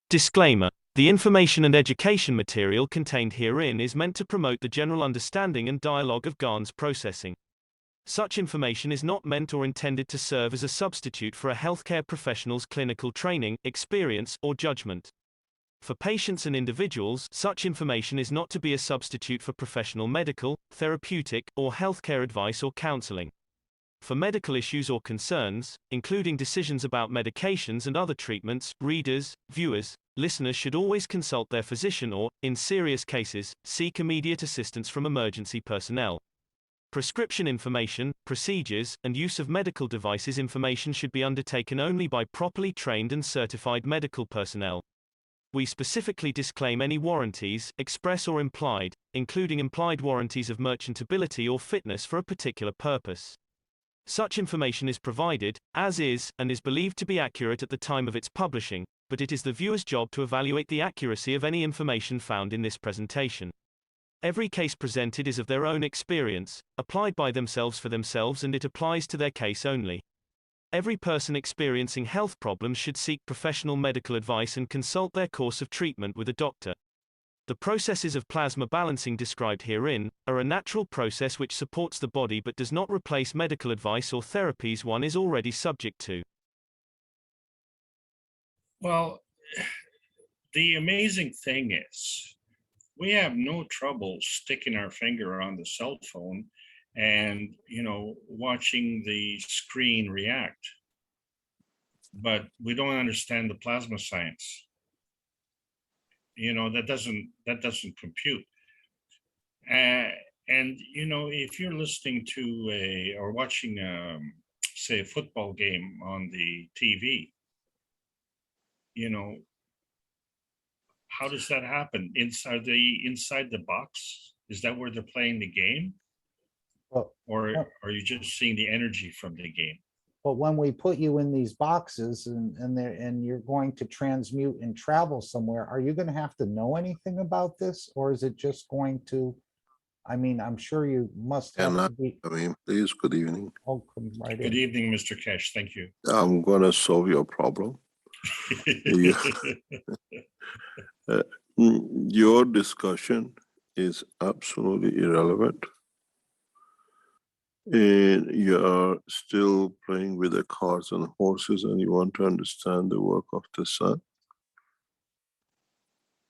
Disclaimer. The information and education material contained herein is meant to promote the general understanding and dialogue of GAN's processing. Such information is not meant or intended to serve as a substitute for a healthcare professional's clinical training, experience, or judgment. For patients and individuals, such information is not to be a substitute for professional medical, therapeutic, or healthcare advice or counseling. For medical issues or concerns, including decisions about medications and other treatments, readers, viewers, listeners should always consult their physician or, in serious cases, seek immediate assistance from emergency personnel. Prescription information, procedures, and use of medical devices information should be undertaken only by properly trained and certified medical personnel. We specifically disclaim any warranties, express or implied, including implied warranties of merchantability or fitness for a particular purpose. Such information is provided, as is, and is believed to be accurate at the time of its publishing, but it is the viewer's job to evaluate the accuracy of any information found in this presentation. Every case presented is of their own experience, applied by themselves for themselves, and it applies to their case only. Every person experiencing health problems should seek professional medical advice and consult their course of treatment with a doctor. The processes of plasma balancing described herein are a natural process which supports the body but does not replace medical advice or therapies one is already subject to. Well, the amazing thing is, we have no trouble sticking our finger on the cell phone and, watching the screen react. But we don't understand the plasma science. That doesn't compute. And if you're listening to or watching, say, a football game on the TV, how does that happen? Inside the box? Is that where they're playing the game? But, Or are you just seeing the energy from the game? but when we put you in these boxes and you're going to transmute and travel somewhere, are you going to have to know anything about this? Or is it just going to, I'm sure you must have to be. Please, good evening. Oh, come right Good in. evening, Mr. Keshe. Thank you. I'm going to solve your problem. Your discussion is absolutely irrelevant. And you are still playing with the carts and horses, and you want to understand the work of the sun.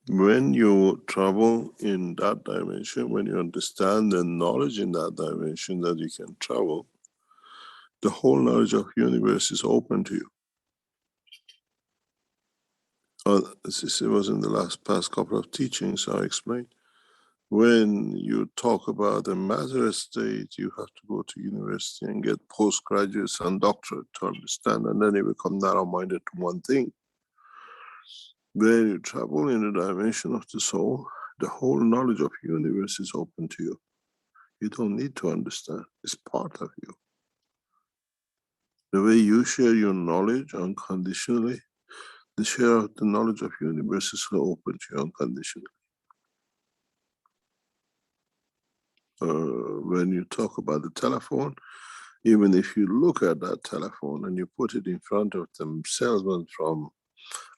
When you travel in that dimension, when you understand the knowledge in that dimension that you can travel, the whole knowledge of universe is open to you. This was in the past couple of teachings I explained. When you talk about the matter state, you have to go to university and get postgraduates and doctorate to understand, and then you become narrow-minded to one thing. When you travel in the dimension of the soul, the whole knowledge of universe is open to you. You don't need to understand, it's part of you. The way you share your knowledge unconditionally, the share of the knowledge of universe is open to you unconditionally. When you talk about the telephone, even if you look at that telephone and you put it in front of the salesman from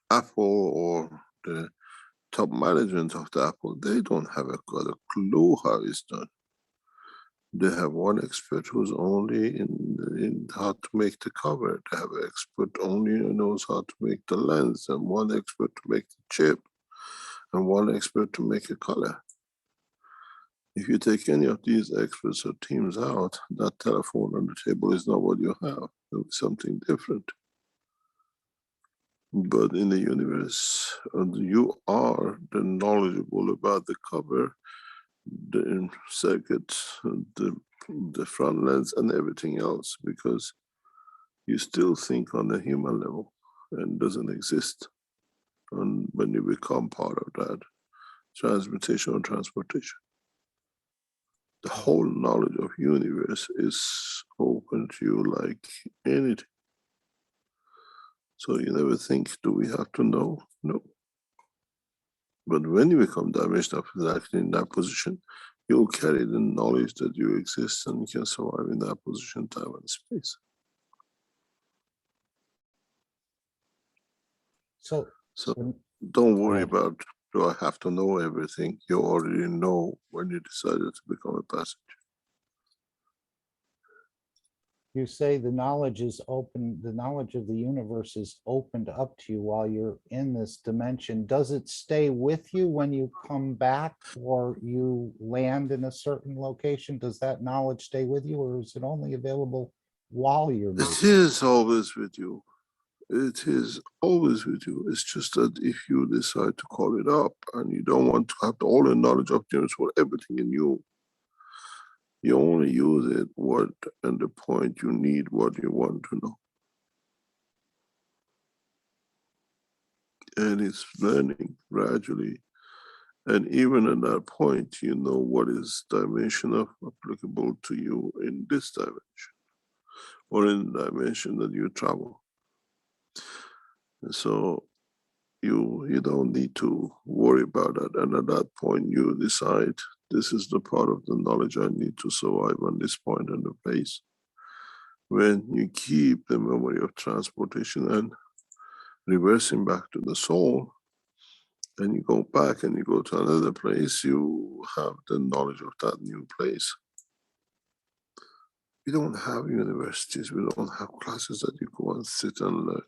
Apple or the top management of the Apple, they don't have got a clue how it's done. They have one expert who's only in how to make the cover. They have an expert only who knows how to make the lens, and one expert to make the chip, and one expert to make a color. If you take any of these experts or teams out, that telephone on the table is not what you have. It'll be something different. But in the universe, you are the knowledgeable about the cover, the circuit, the front lens, and everything else, because you still think on the human level and doesn't exist. And when you become part of that transmutation or transportation, the whole knowledge of universe is open to you like anything. So you never think, do we have to know? No. But when you become dimensional exactly in that position, you'll carry the knowledge that you exist and you can survive in that position, time and space. So Don't worry Right. about, do I have to know everything? You already know when you decided to become a passenger. You say the knowledge is open, the knowledge of the universe is opened up to you while you're in this dimension. Does it stay with you when you come back or you land in a certain location? Does that knowledge stay with you, or is it only available while you're It moving? is always with you. It is always with you. It's just that if you decide to call it up and you don't want to have all the knowledge of the universe for everything in you, you only use it what and the point you need what you want to know. And it's learning gradually. And even at that point, you know what is dimension of applicable to you in this dimension or in the dimension that you travel. And so you don't need to worry about that. And at that point, you decide this is the part of the knowledge I need to survive on this point and the place. When you keep the memory of transportation and reversing back to the soul, and you go back and you go to another place, you have the knowledge of that new place. We don't have universities, we don't have classes that you go and sit and learn.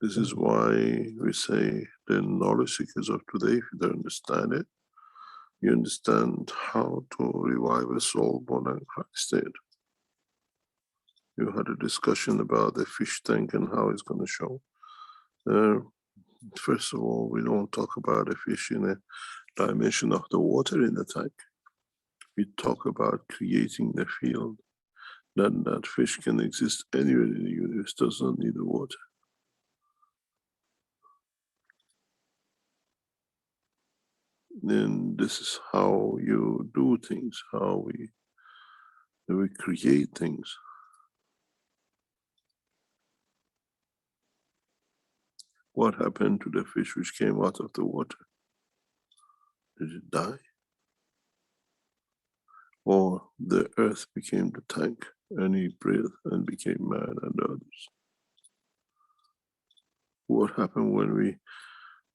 This is why we say the knowledge seekers of today, if you don't understand it, you understand how to revive a soul born in Christ dead. You had a discussion about the fish tank and how it's going to show. First of all, we don't talk about a fish in a dimension of the water in the tank. We talk about creating the field. That fish can exist anywhere in the universe, does not need the water. Then this is how you do things, how we create things. What happened to the fish which came out of the water? Did it die? Or the earth became the tank and he breathed and became man and others? What happened when we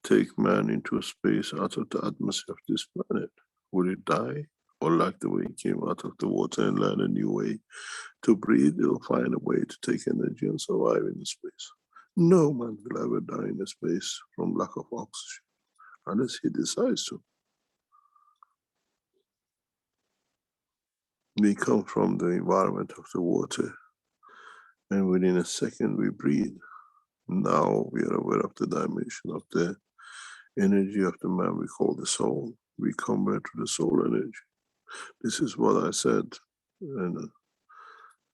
take man into space out of the atmosphere of this planet? Would it die? Or like the way it came out of the water and learn a new way to breathe, it'll find a way to take energy and survive in space. No man will ever die in space from lack of oxygen, unless he decides to. We come from the environment of the water, and within a second we breathe. Now we are aware of the dimension of the energy of the man we call the soul. We convert to the soul energy. This is what I said, and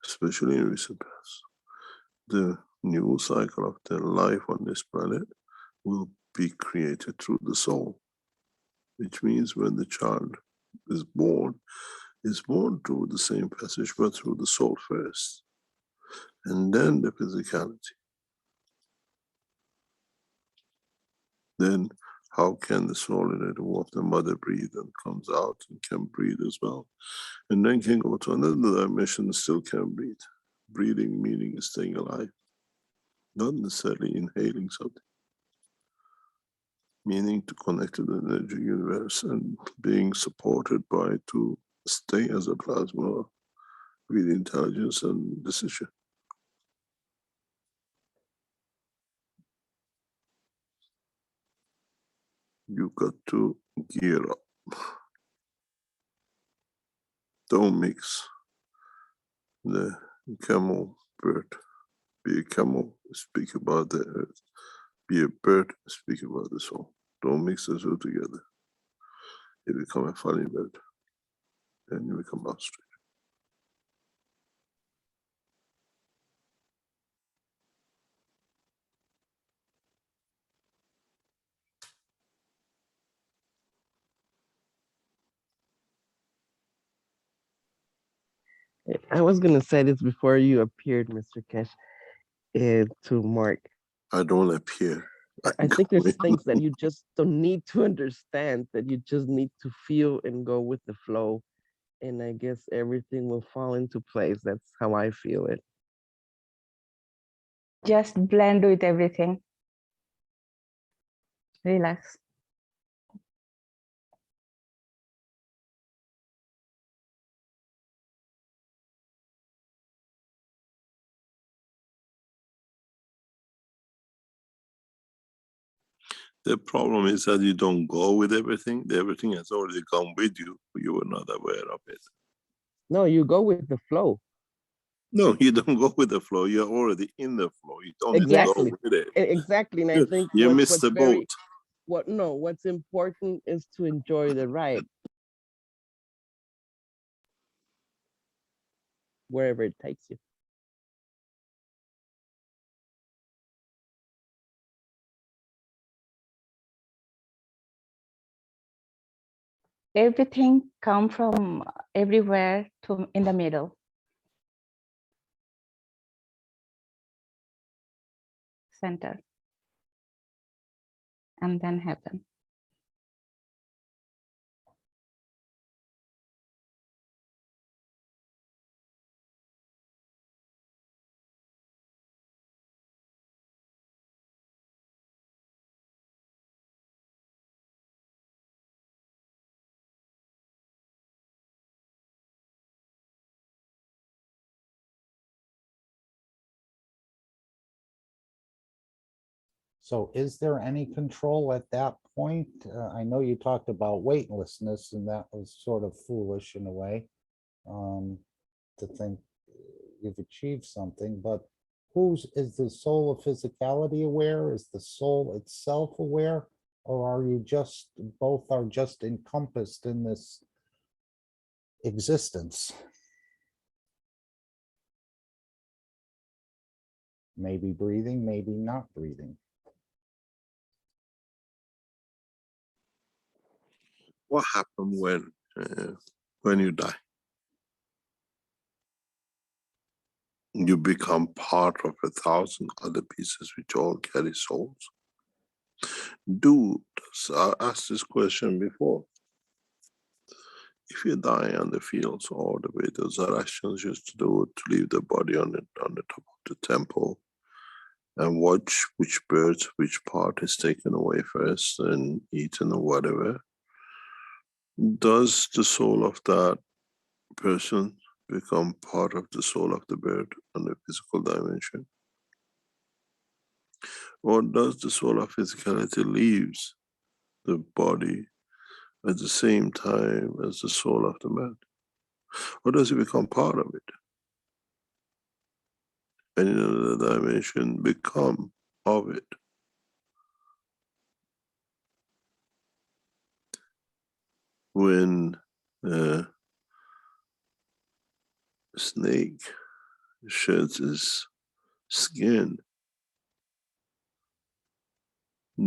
especially in recent past. The new cycle of the life on this planet will be created through the soul, which means when the child is born through the same passage, but through the soul first, and then the physicality. Then how can the soul in the womb of the mother breathe and comes out and can breathe as well, and then can go to another dimension and still can breathe. Breathing meaning is staying alive, not necessarily inhaling something. Meaning to connect to the energy universe and being supported by to stay as a plasma with intelligence and decision. You got to gear up. Don't mix the camel bird. Be a camel, speak about the earth. Be a bird, speak about the soul. Don't mix the two together. You become a funny bird and you become ostrich. I was gonna say this before you appeared, Mr. Keshe, to Mark. I don't appear. I think there's things that you just don't need to understand, that you just need to feel and go with the flow. and I guess everything will fall into place. That's how I feel it. Just blend with everything. Relax. The problem is that you don't go with everything. Everything has already gone with you. You were not aware of it. No, you go with the flow. No, you don't go with the flow. You're already in the flow. You don't need to go Exactly. with it. Exactly. And I think You missed what's the boat. what's important is to enjoy the ride, wherever it takes you. Everything come from everywhere to in the middle. Center. And then happen. So is there any control at that point? I know you talked about weightlessness, and that was sort of foolish in a way, to think you've achieved something, but is the soul of physicality aware? Is the soul itself aware? Or are you just, both are just encompassed in this existence? Maybe breathing, maybe not breathing. What happened when you die? You become part of 1,000 other pieces which all carry souls. I asked this question before. If you die on the fields all the way, those Zoroastrians used to do to leave the body on the top of the temple and watch which birds, which part is taken away first and eaten or whatever. Does the soul of that person become part of the soul of the bird on the physical dimension? Or does the soul of physicality leaves the body at the same time as the soul of the man? Or does it become part of it? And in another dimension become of it? When a snake sheds his skin,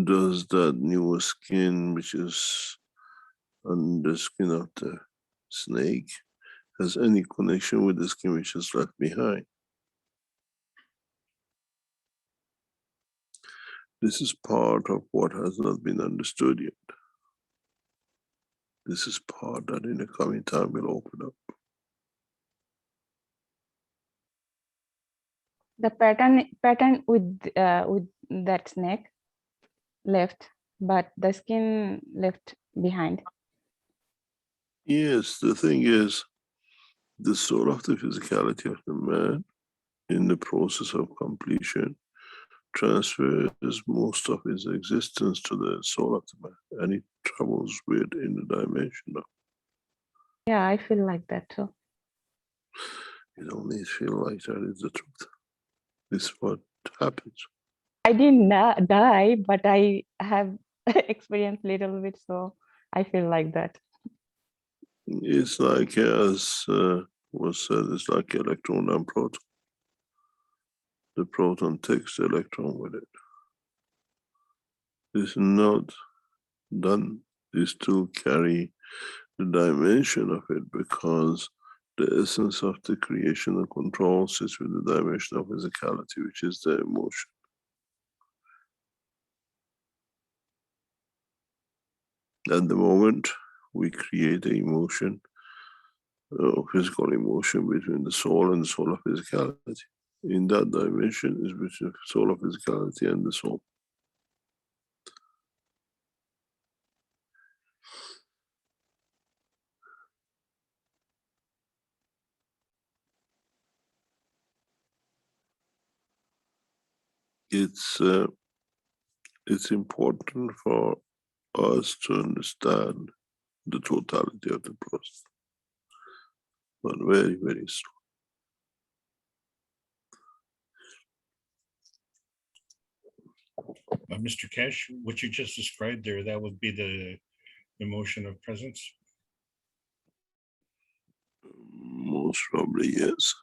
does that newer skin, which is on the skin of the snake, has any connection with the skin which is left behind? This is part of what has not been understood yet. This is part that in the coming time will open up. The pattern with that snake left, but the skin left behind. Yes, the thing is, the soul of the physicality of the man in the process of completion transfers most of his existence to the soul of the man, and it travels with in the dimension of. Yeah, I feel like that too. You don't need to feel like that is the truth. This is what happens. I didn't die, but I have experienced little bit, so I feel like that. It's like, as was said, it's like electron and proton. The proton takes the electron with it. It's not done. They still carry the dimension of it, because the essence of the creation and control sits with the dimension of physicality, which is the emotion. At the moment we create the emotion, physical emotion between the soul and the soul of physicality. In that dimension is between soul of physicality and the soul. It's important for us to understand the totality of the process, but very, very strong. Mr. Keshe, what you just described there, that would be the emotion of presence? Most probably, yes.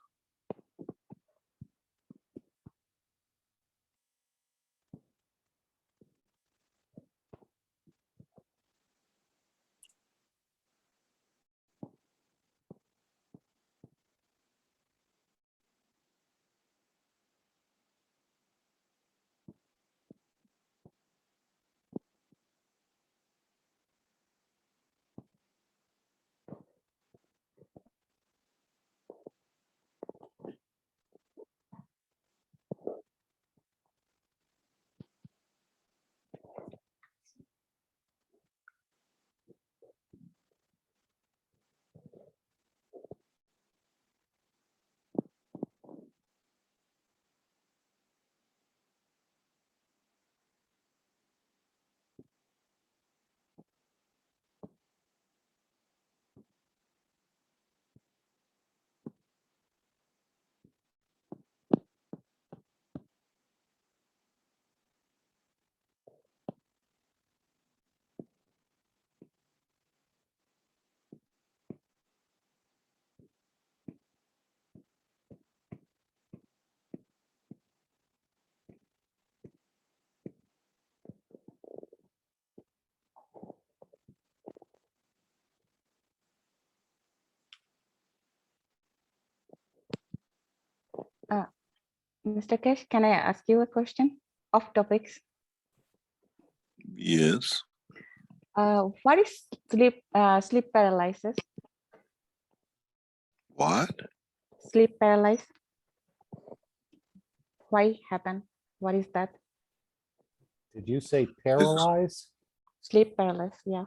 Mr. Keshe, can I ask you a question off topics? Yes. What is sleep paralysis? What? Sleep paralysis. Why happen? What is that? Did you say paralyze? Sleep paralysis, yeah.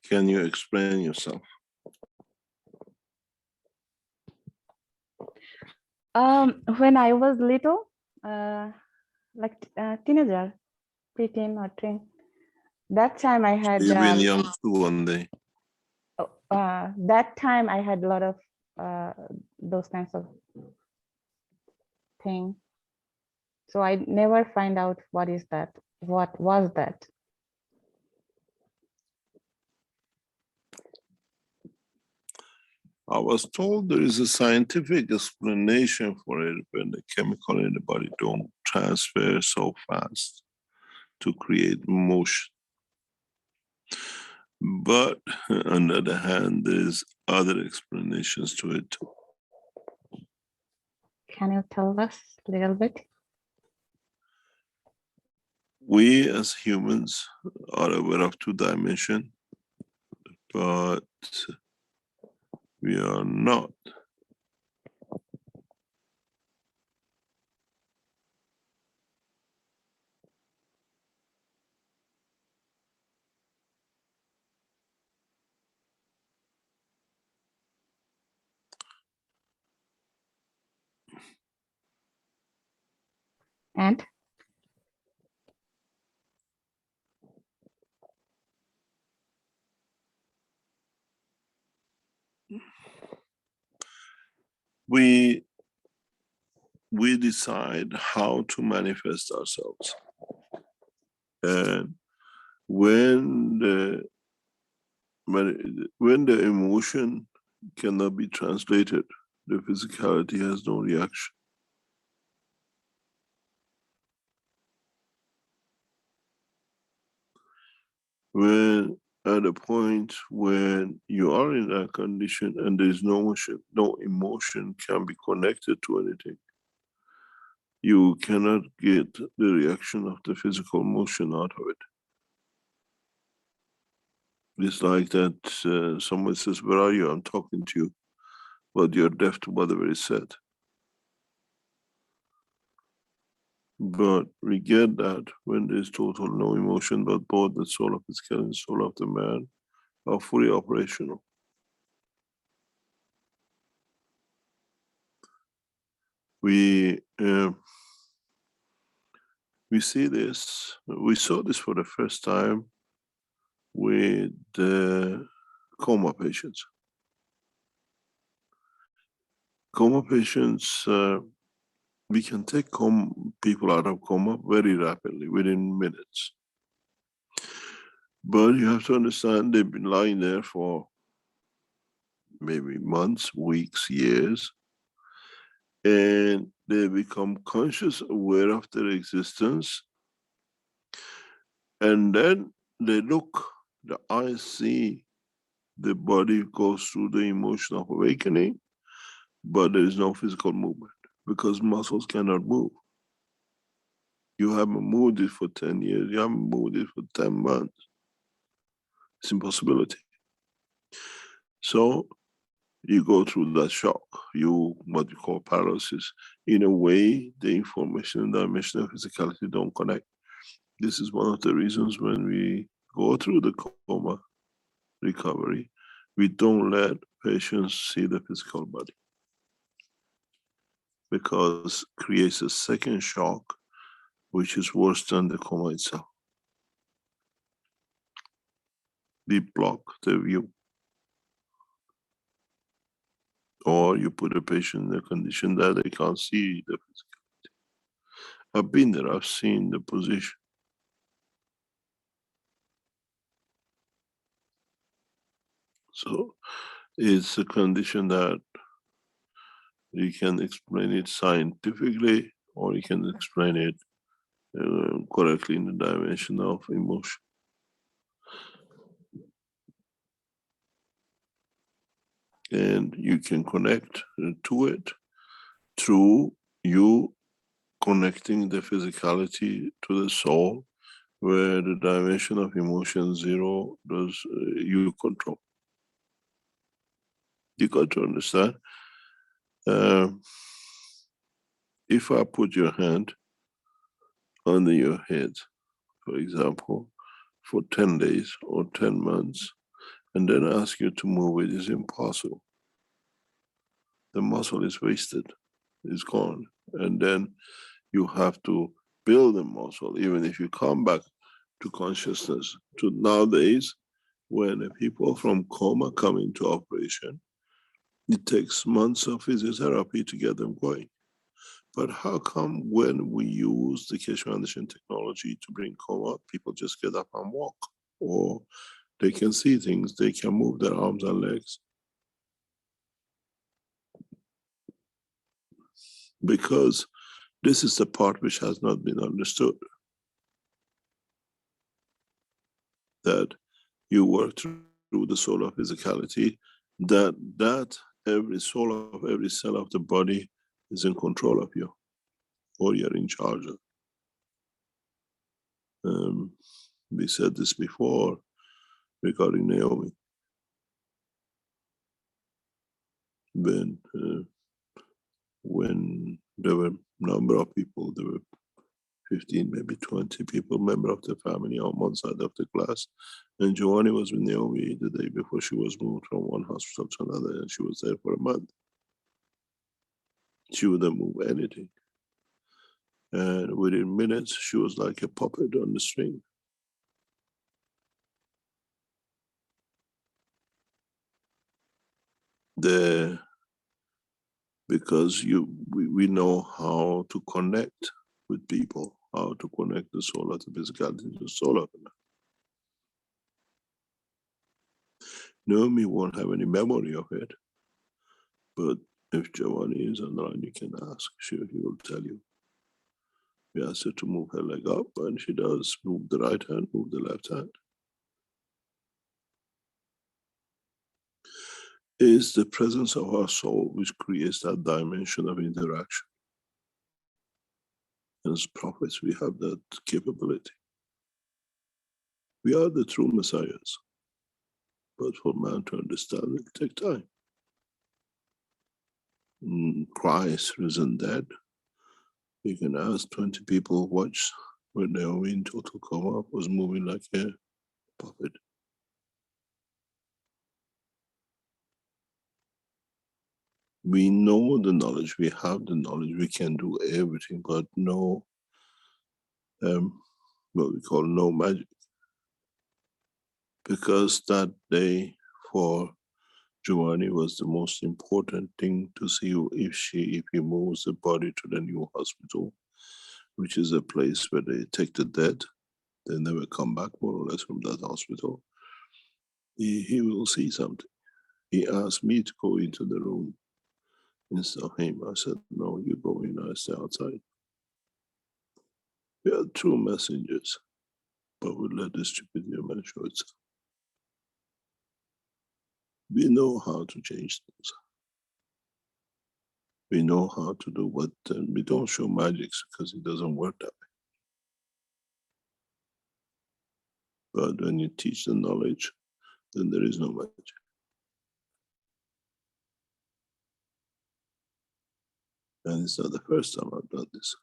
Can you explain yourself? When I was little, like teenager, preteen or teen, that time I had You've been young too one day. that time I had a lot of those kinds of things. So I never find out what is that, what was that. I was told there is a scientific explanation for it when the chemical in the body don't transfer so fast to create motion. But on the other hand, there's other explanations to it. Can you tell us a little bit? We as humans are aware of two dimensions, but we are not. And We decide how to manifest ourselves. And when the emotion cannot be translated, the physicality has no reaction. When at a point when you are in that condition and there is no motion, no emotion can be connected to anything. You cannot get the reaction of the physical motion out of it. It's like that someone says, "Where are you? I'm talking to you," but you're deaf to whatever is said. But we get that when there's total no emotion, but both the soul of the skill and the soul of the man are fully operational. We see this, we saw this for the first time with the coma patients. Coma patients, we can take people out of coma very rapidly, within minutes. But you have to understand they've been lying there for maybe months, weeks, years, and they become conscious, aware of their existence, and then they look, the eyes see, the body goes through the emotion of awakening, but there is no physical movement because muscles cannot move. You haven't moved it for 10 years, you haven't moved it for 10 months. It's impossibility. So you go through that shock, what you call paralysis. In a way, the information and dimension of physicality don't connect. This is one of the reasons when we go through the coma recovery, we don't let patients see the physical body, because it creates a second shock, which is worse than the coma itself. We block the view. Or you put a patient in a condition that they can't see the physicality. I've been there, I've seen the position. So it's a condition that you can explain it scientifically, or you can explain it correctly in the dimension of emotion. And you can connect to it through you connecting the physicality to the soul, where the dimension of emotion zero does you control. You got to understand. If I put your hand under your head, for example, for 10 days or 10 months, and then ask you to move it, is impossible. The muscle is wasted, it's gone. And then you have to build the muscle, even if you come back to consciousness. To nowadays, when people from coma come into operation, it takes months of physiotherapy to get them going. But how come when we use the Keshe Foundation technology to bring coma, people just get up and walk, or they can see things, they can move their arms and legs? Because this is the part which has not been understood. That you work through the soul of physicality, that every soul of every cell of the body is in control of you, or you're in charge of. We said this before regarding Naomi. When there were a number of people, there were 15, maybe 20 people, member of the family on one side of the class. And Giovanni was with Naomi the day before she was moved from one hospital to another, and she was there for a month. She wouldn't move anything. And within minutes, she was like a puppet on the string. Because we know how to connect with people, how to connect the soul of the physicality to the soul of it. Naomi won't have any memory of it, but if Giovanni is online, you can ask. He will tell you. We ask her to move her leg up, and she does. Move the right hand, move the left hand. is the presence of our soul, which creates that dimension of interaction. As prophets, we have that capability. We are the true messiahs. But for man to understand, it will take time. Christ risen dead. You can ask 20 people watch when they were in total coma, was moving like a puppet. We know the knowledge, we have the knowledge, we can do everything, but no, what we call no magic. Because that day for Giovanni was the most important thing to see if he moves the body to the new hospital, which is a place where they take the dead. They never come back more or less from that hospital. He will see something. He asked me to go into the room instead of him. I said, no, you go in, I stay outside. We are true messengers, but we let the stupid human show itself. We know how to change things. We know how to do what, we don't show magics because it doesn't work that way. But when you teach the knowledge, then there is no magic. And it's not the first time I've done this.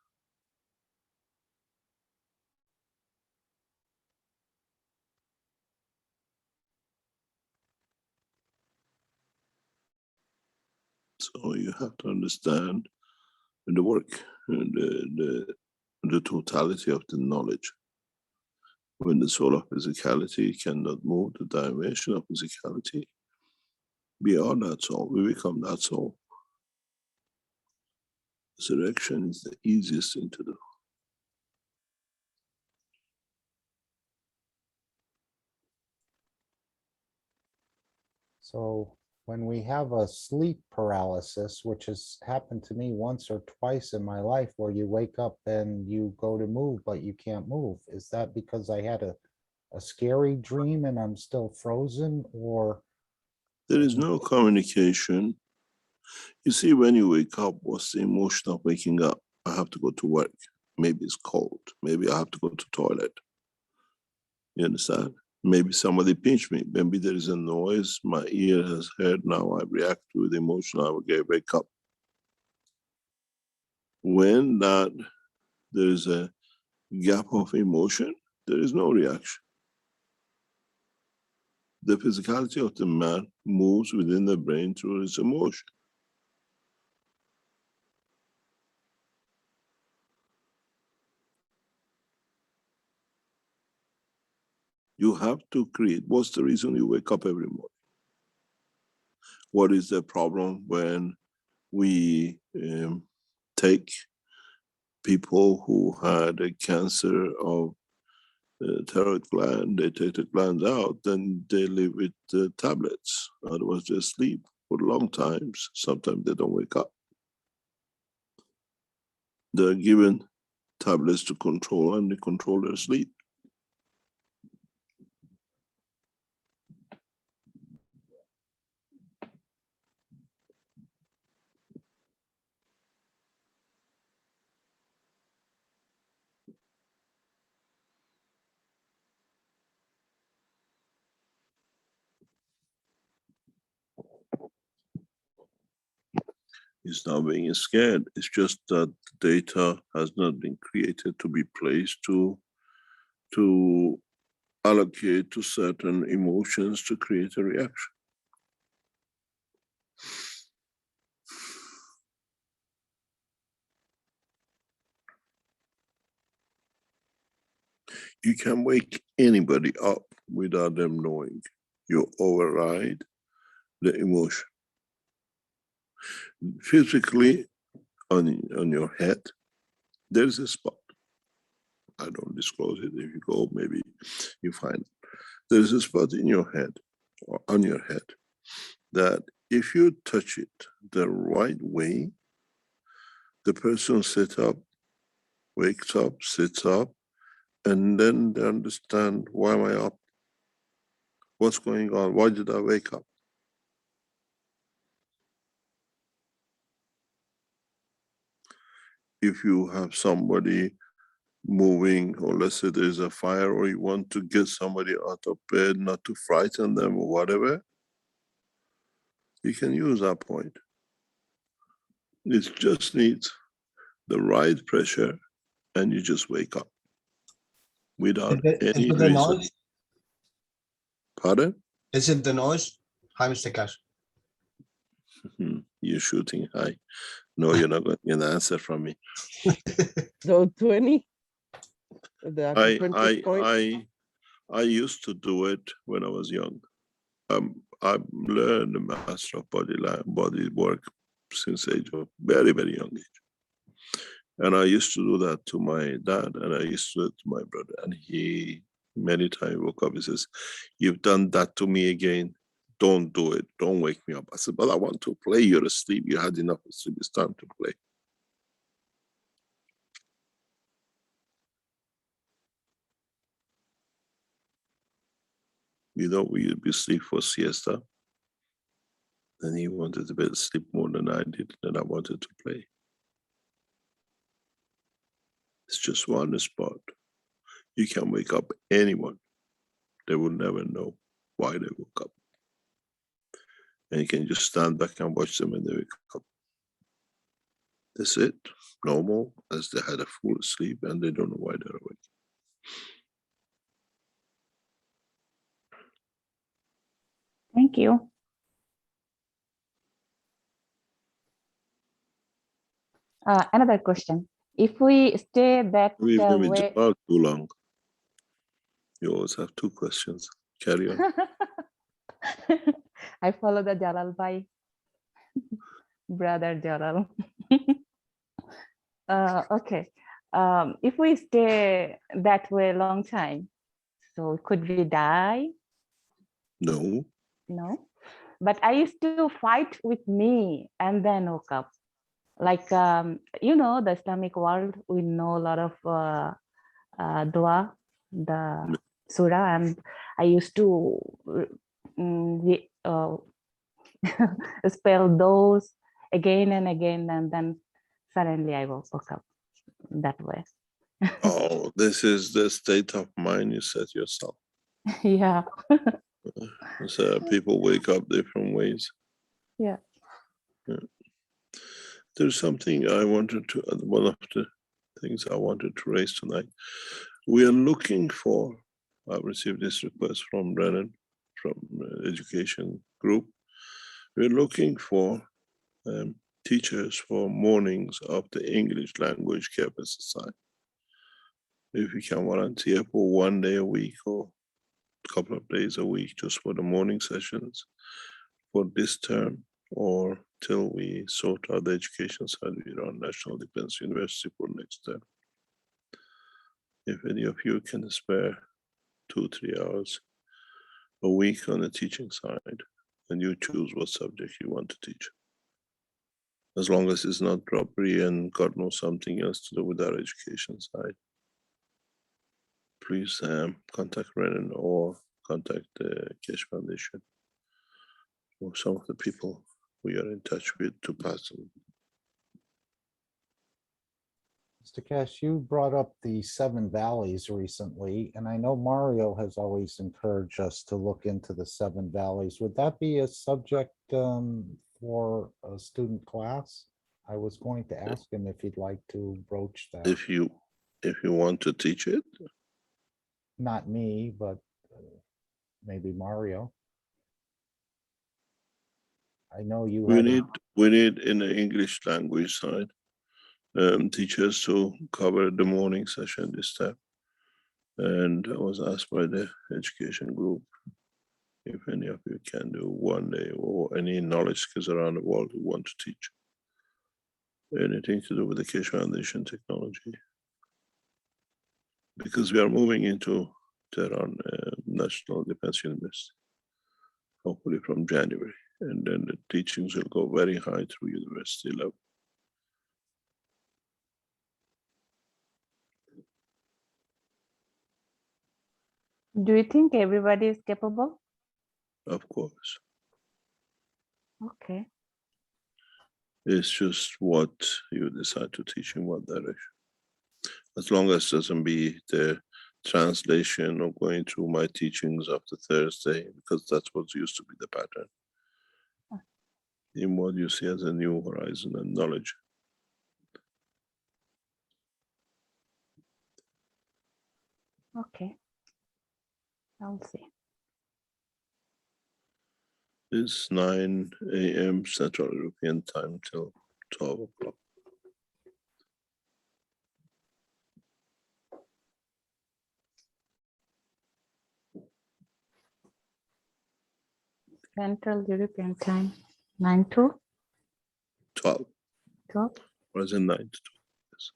So you have to understand the work and the totality of the knowledge. When the soul of physicality cannot move the dimension of physicality, we are that soul, we become that soul. Resurrection is the easiest thing to do. So when we have a sleep paralysis, which has happened to me once or twice in my life, where you wake up and you go to move, but you can't move, is that because I had a scary dream and I'm still frozen, or? There is no communication. You see, when you wake up, what's the emotion of waking up? I have to go to work. Maybe it's cold. Maybe I have to go to toilet. You understand? Maybe somebody pinched me. Maybe there is a noise my ear has heard. Now I react with emotion. I will wake up. When there is a gap of emotion, there is no reaction. The physicality of the man moves within the brain through its emotion. You have to create. What's the reason you wake up every morning? What is the problem when we take people who had a cancer of the thyroid gland, they take the glands out, then they live with tablets. Otherwise, they sleep for long times. Sometimes they don't wake up. They're given tablets to control, and they control their sleep. It's not being scared. It's just that data has not been created to be placed to allocate to certain emotions to create a reaction. You can wake anybody up without them knowing. You override the emotion. Physically, on your head, there's a spot. I don't disclose it. If you go, maybe you find it. There's a spot in your head or on your head that if you touch it the right way, the person sits up, wakes up, sits up, and then they understand, why am I up? What's going on? Why did I wake up? if you have somebody moving, or let's say there's a fire, or you want to get somebody out of bed, not to frighten them or whatever, you can use that point. It just needs the right pressure, and you just wake up without any Is it the reason. noise? Pardon? Is it the noise? Hi, Mr. Keshe. You're shooting high. No, you're not going to get an answer from me. So 20, the acupuncture point. I used to do it when I was young. I learned the master of body work since age of very, very young age. And I used to do that to my dad, and I used to do it to my brother. And he many times woke up, he says, "You've done that to me again. Don't do it. Don't wake me up." I said, "But I want to play. You're asleep. You had enough sleep. It's time to play." You know, we'd be asleep for siesta. And he wanted to be able to sleep more than I did, and I wanted to play. It's just one spot. You can wake up anyone. They will never know why they woke up. And you can just stand back and watch them when they wake up. That's it. Normal, as they had a full sleep and they don't know why they're awake. Thank you. Another question. If we stay that We've been with way, Jamal too long. You always have two questions. Carry on. I follow the Jalal Bhai, brother Jalal. Okay. If we stay that way a long time, so could we die? No. No. But I used to fight with me and then woke up. Like, you know, the Islamic world, we know a lot of dua, the surah, and I used to spell those again and again, and then suddenly I woke up that way. Oh, this is the state of mind you set yourself. Yeah. So people wake up different ways. Yeah. There's something I wanted to, one of the things I wanted to raise tonight. We are looking for, I've received this request from Brennan, from education group. We're looking for teachers for mornings of the English language care side. If you can volunteer for 1 day a week or a couple of days a week, just for the morning sessions for this term, or till we sort out the education side with our National Defense University for next term. If any of you can spare 2-3 hours a week on the teaching side, and you choose what subject you want to teach. As long as it's not robbery and God knows something else to do with our education side. Please contact Renan or contact the Keshe Foundation or some of the people we are in touch with to pass them. Mr. Keshe, you brought up the 7 Valleys recently, and I know Mario has always encouraged us to look into the 7 Valleys. Would that be a subject for a student class? I was going to ask him if he'd like to broach that. If you want to teach it. Not me, but maybe Mario. I know you. We need in the English language side teachers to cover the morning session this time. And I was asked by the education group if any of you can do 1 day, or any knowledge skills around the world who want to teach. Anything to do with the Keshe Foundation technology. Because we are moving into Tehran National Defense University, hopefully from January. And then the teachings will go very high through university level. Do you think everybody is capable? Of course. Okay. It's just what you decide to teach in what direction. As long as it doesn't be the translation or going through my teachings after Thursday, because that's what used to be the pattern in what you see as a new horizon and knowledge. Okay. I'll see. It's 9 a.m. Central European time till 12 o'clock. Central European time, 9 to 12. 12. Or is it 9 to 12? Yes.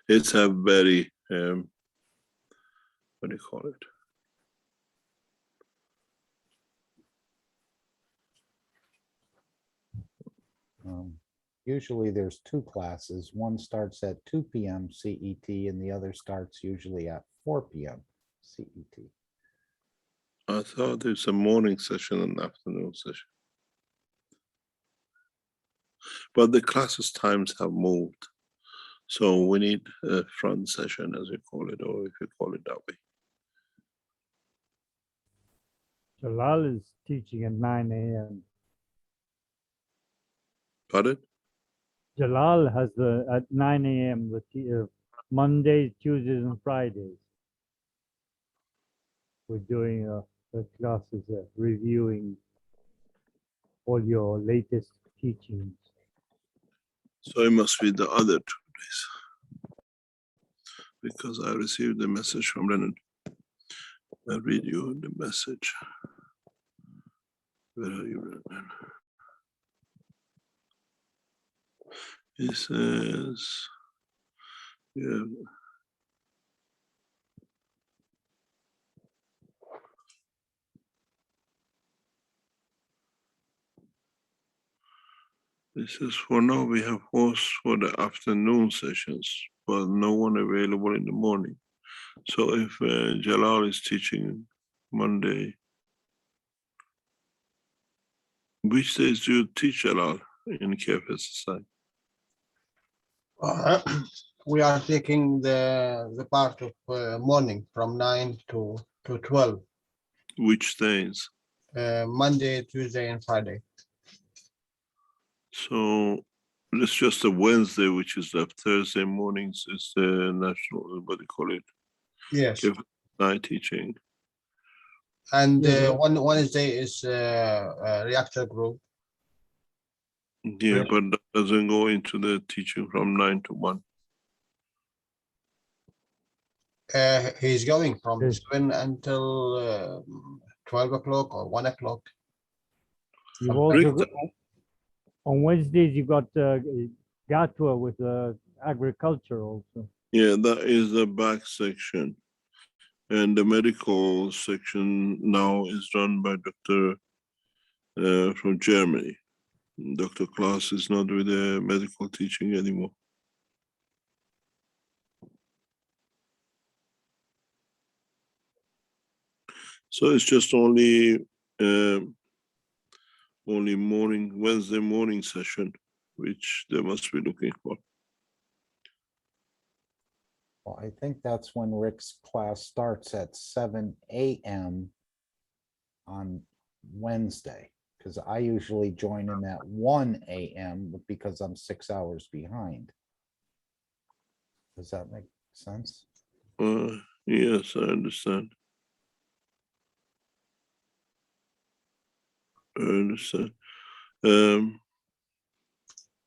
It's a very, what do you call it? Usually there's two classes. One starts at 2 p.m. CET and the other starts usually at 4 p.m. CET. I thought there's a morning session and afternoon session. But the classes times have moved. So we need a front session, as you call it, or if you call it that way. Jalal is teaching at 9 a.m. Pardon? Jalal has at 9 a.m. Mondays, Tuesdays, and Fridays. We're doing the classes, reviewing all your latest teachings. So it must be the other 2 days. Because I received a message from Leonard. I'll read you the message. Where are you, Leonard? He says, yeah. It says, for now we have hosts for the afternoon sessions, but no one available in the morning. So if Jalal is teaching Monday, which days do you teach Jalal in KFSSI? We are taking the part of morning from 9 to 12, Which days? Monday, Tuesday, and Friday. So it's just a Wednesday, which is the Thursday mornings is the national, what do you call it? Yes. KFSSI teaching. And Yeah, one Wednesday is reactor group. Yeah, but that doesn't go into the teaching from 9 to 1. He's going from Yes. 7 until 12 o'clock or 1 o'clock. You've Rick, also on Wednesdays you got Gatwa with agriculture also. yeah, that is the back section. And the medical section now is run by Dr. From Germany. Dr. Klaus is not with the medical teaching anymore. So it's just only Wednesday morning session, which they must be looking for. Well, I think that's when Rick's class starts at 7 a.m. on Wednesday, because I usually join in at 1 a.m. because I'm 6 hours behind. Does that make sense? Yes, I understand. I understand.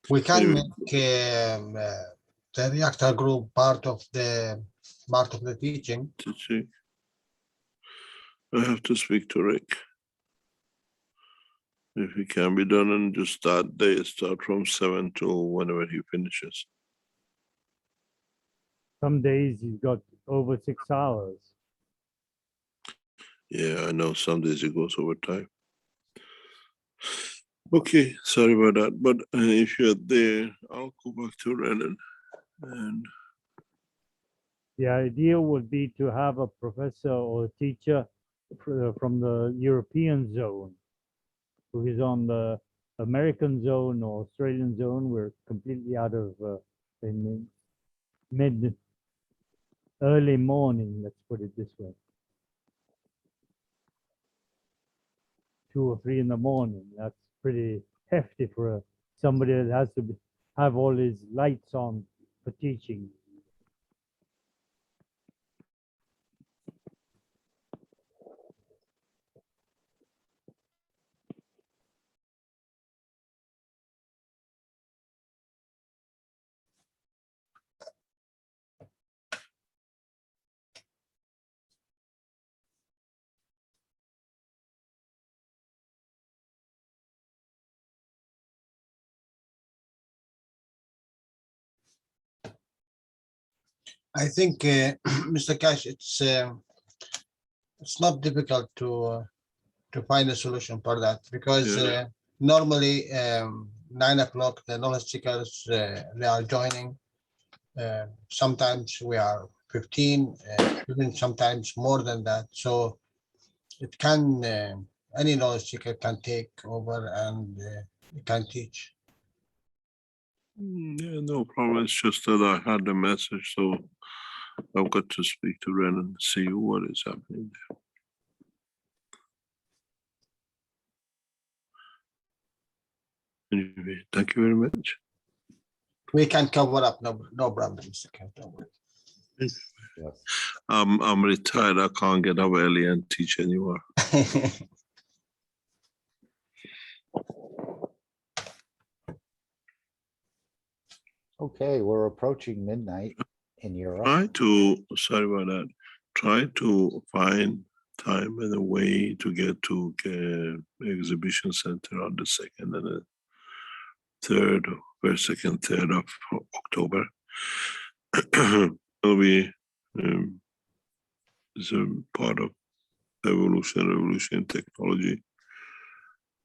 We can Anyway. make the reactor group part of the teaching. Teaching. I have to speak to Rick. If it can be done and just that day, start from 7 till whenever he finishes. Some days you've got over 6 hours. Yeah, I know some days it goes over time. Okay, sorry about that. But if you're there, I'll go back to Renan. And The idea would be to have a professor or a teacher from the European zone who is on the American zone or Australian zone, we're completely out of in early morning, let's put it this way. 2 or 3 in the morning. That's pretty hefty for somebody that has to have all his lights on for teaching. I think, Mr. Cash, it's not difficult to find a solution for that because Yeah. normally 9 o'clock the knowledge seekers they are joining. Sometimes we are 15, even sometimes more than that. So it can any knowledge seeker can take over and can teach. Yeah, no problem. It's just that I had the message, so I've got to speak to Ren and see what is happening there. Anyway, thank you very much. We can cover up, no problem, Mr. Cash, don't worry. Yes. I'm retired. I can't get up early and teach anymore. Okay, we're approaching midnight in Europe. Sorry about that. Try to find time and a way to get to exhibition center on the 2nd and the 3rd, first, 2nd, 3rd of October. It'll be it's a part of revolution technology.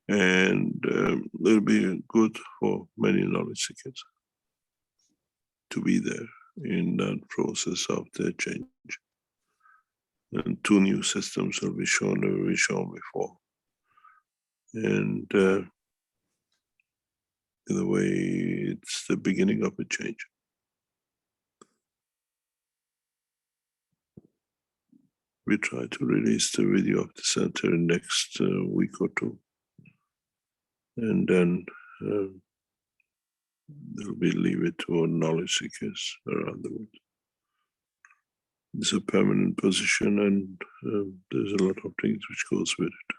And it'll be good for many knowledge seekers to be there in that process of the change. And 2 new systems will be shown, never been shown before. And in a way, it's the beginning of a change. We try to release the video of the center next week or 2. And then they'll be leave it to our knowledge seekers around the world. It's a permanent position, and there's a lot of things which goes with it.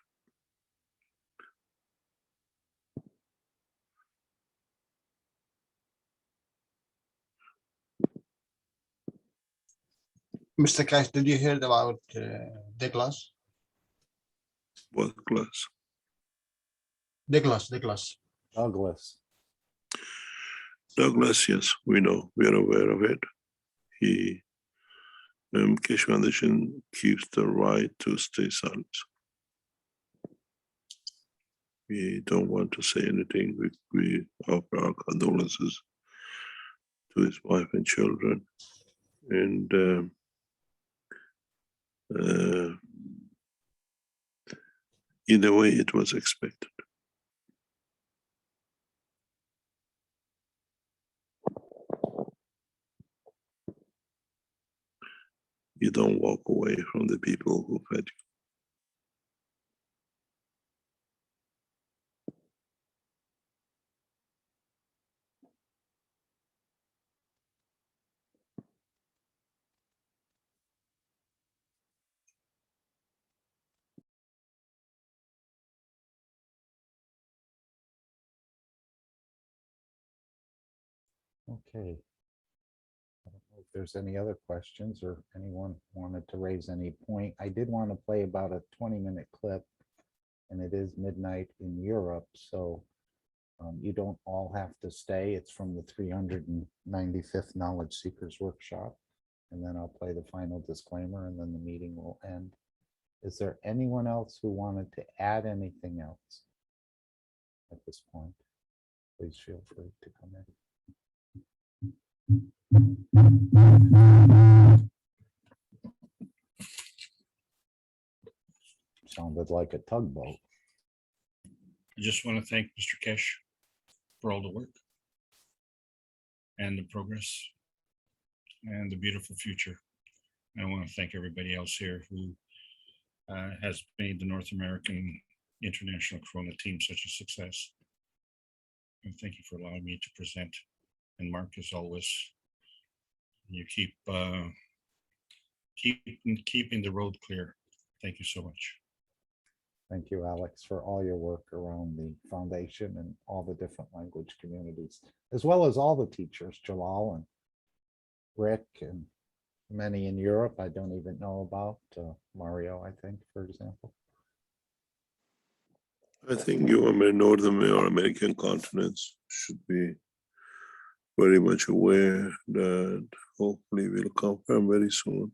Mr. Cash, did you hear about Douglas? What class? Douglas. Douglas, yes, we know. We are aware of it. He, Keshe Foundation keeps the right to stay silent. We don't want to say anything. We offer our condolences to his wife and children. And in a way, it was expected. You don't walk away from the people who fed you. Okay. I don't know if there's any other questions or anyone wanted to raise any point. I did want to play about a 20-minute clip, and it is midnight in Europe, so you don't all have to stay. It's from the 395th Knowledge Seekers Workshop. And then I'll play the final disclaimer, and then the meeting will end. Is there anyone else who wanted to add anything else at this point? Please feel free to come in. Sounded like a tugboat. I just want to thank Mr. Keshe for all the work and the progress and the beautiful future. I want to thank everybody else here who has made the North American International Corona team such a success. And thank you for allowing me to present. And Mark, as always, you keeping the road clear. Thank you so much. Thank you, Alex, for all your work around the foundation and all the different language communities, as well as all the teachers, Jalal and Rick, and many in Europe I don't even know about, Mario, I think, for example. I think you and North American continents should be very much aware that hopefully we'll confirm very soon.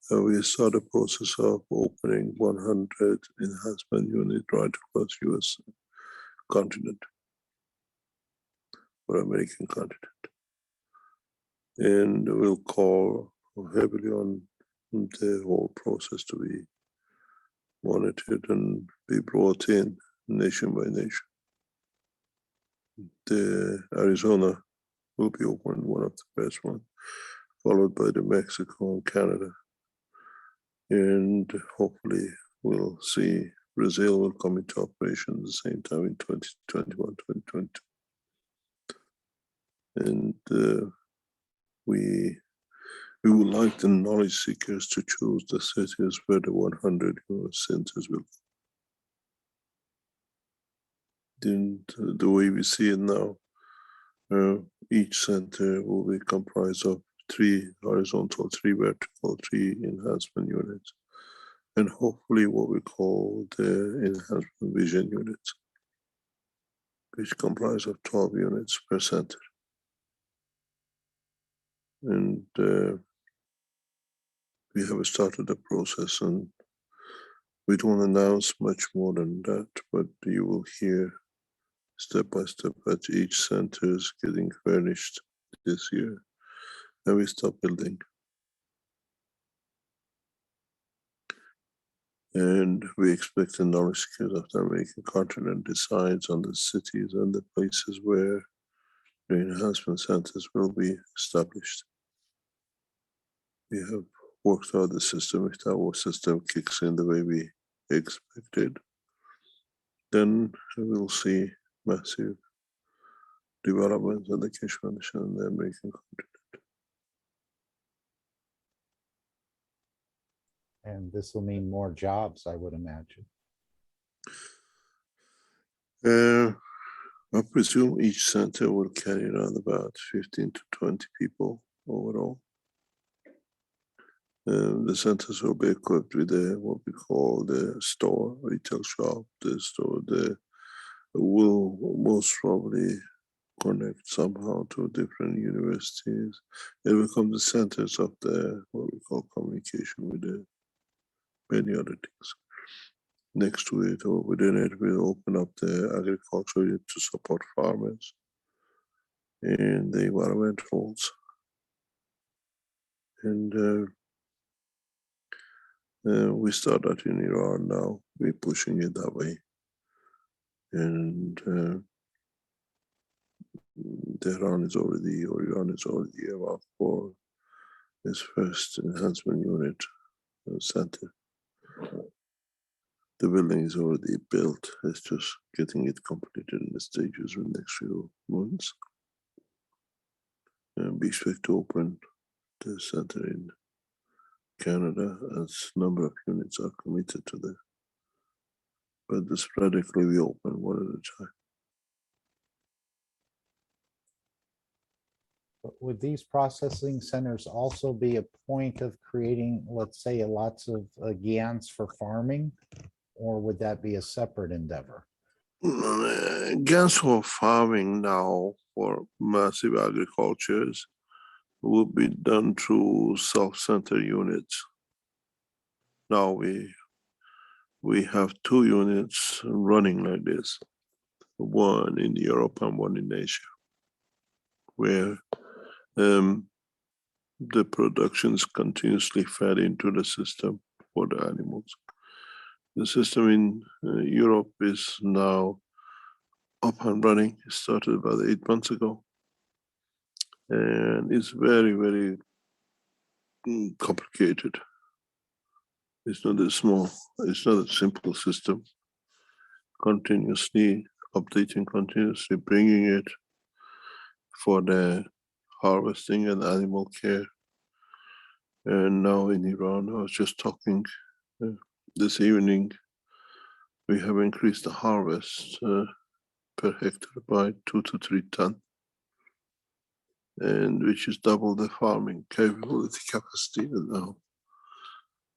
We start a process of opening 100 enhancement units right across US continent or American continent. And we'll call heavily on the whole process to be monitored and be brought in nation by nation. The Arizona will be open, one of the best ones, followed by the Mexico and Canada. And hopefully we'll see Brazil will come into operation at the same time in 2021, 2022. And we would like the knowledge seekers to choose the cities where the 100 centers will. And the way we see it now, each center will be comprised of 3 horizontal, 3 vertical, 3 enhancement units, and hopefully what we call the enhancement vision units, which comprise of 12 units per center. And we have started the process, and we don't announce much more than that, but you will hear step by step at each center is getting furnished this year, and we start building. And we expect the knowledge seekers of the American continent decides on the cities and the places where the enhancement centers will be established. We have worked out the system. If our system kicks in the way we expected, then we'll see massive development of the Keshe Foundation and the American continent. And this will mean more jobs, I would imagine. I presume each center will carry around about 15 to 20 people overall. The centers will be equipped with what we call the store, retail shop. The store will most probably connect somehow to different universities. It will become the centers of the what we call communication with the many other things. Next to it or within it, we'll open up the agriculture unit to support farmers and the environmentals. And we start that in Iran now. We're pushing it that way. And Iran is already earmarked for its first enhancement unit center. The building is already built. It's just getting it completed in the stages in the next few months. And we expect to open the center in Canada as number of units are committed to that. But sporadically we open one at a time. But would these processing centers also be a point of creating, let's say, lots of GANs for farming? Or would that be a separate endeavor? GANs for farming now for massive agricultures will be done through self-center units. Now we have 2 units running like this, one in Europe and one in Asia, where the productions continuously fed into the system for the animals. The system in Europe is now up and running. It started about 8 months ago. And it's very, very complicated. It's not a simple system. Continuously updating, continuously bringing it for the harvesting and animal care. And now in Iran, I was just talking this evening, we have increased the harvest per hectare by 2 to 3 tons, and which is double the farming capacity. And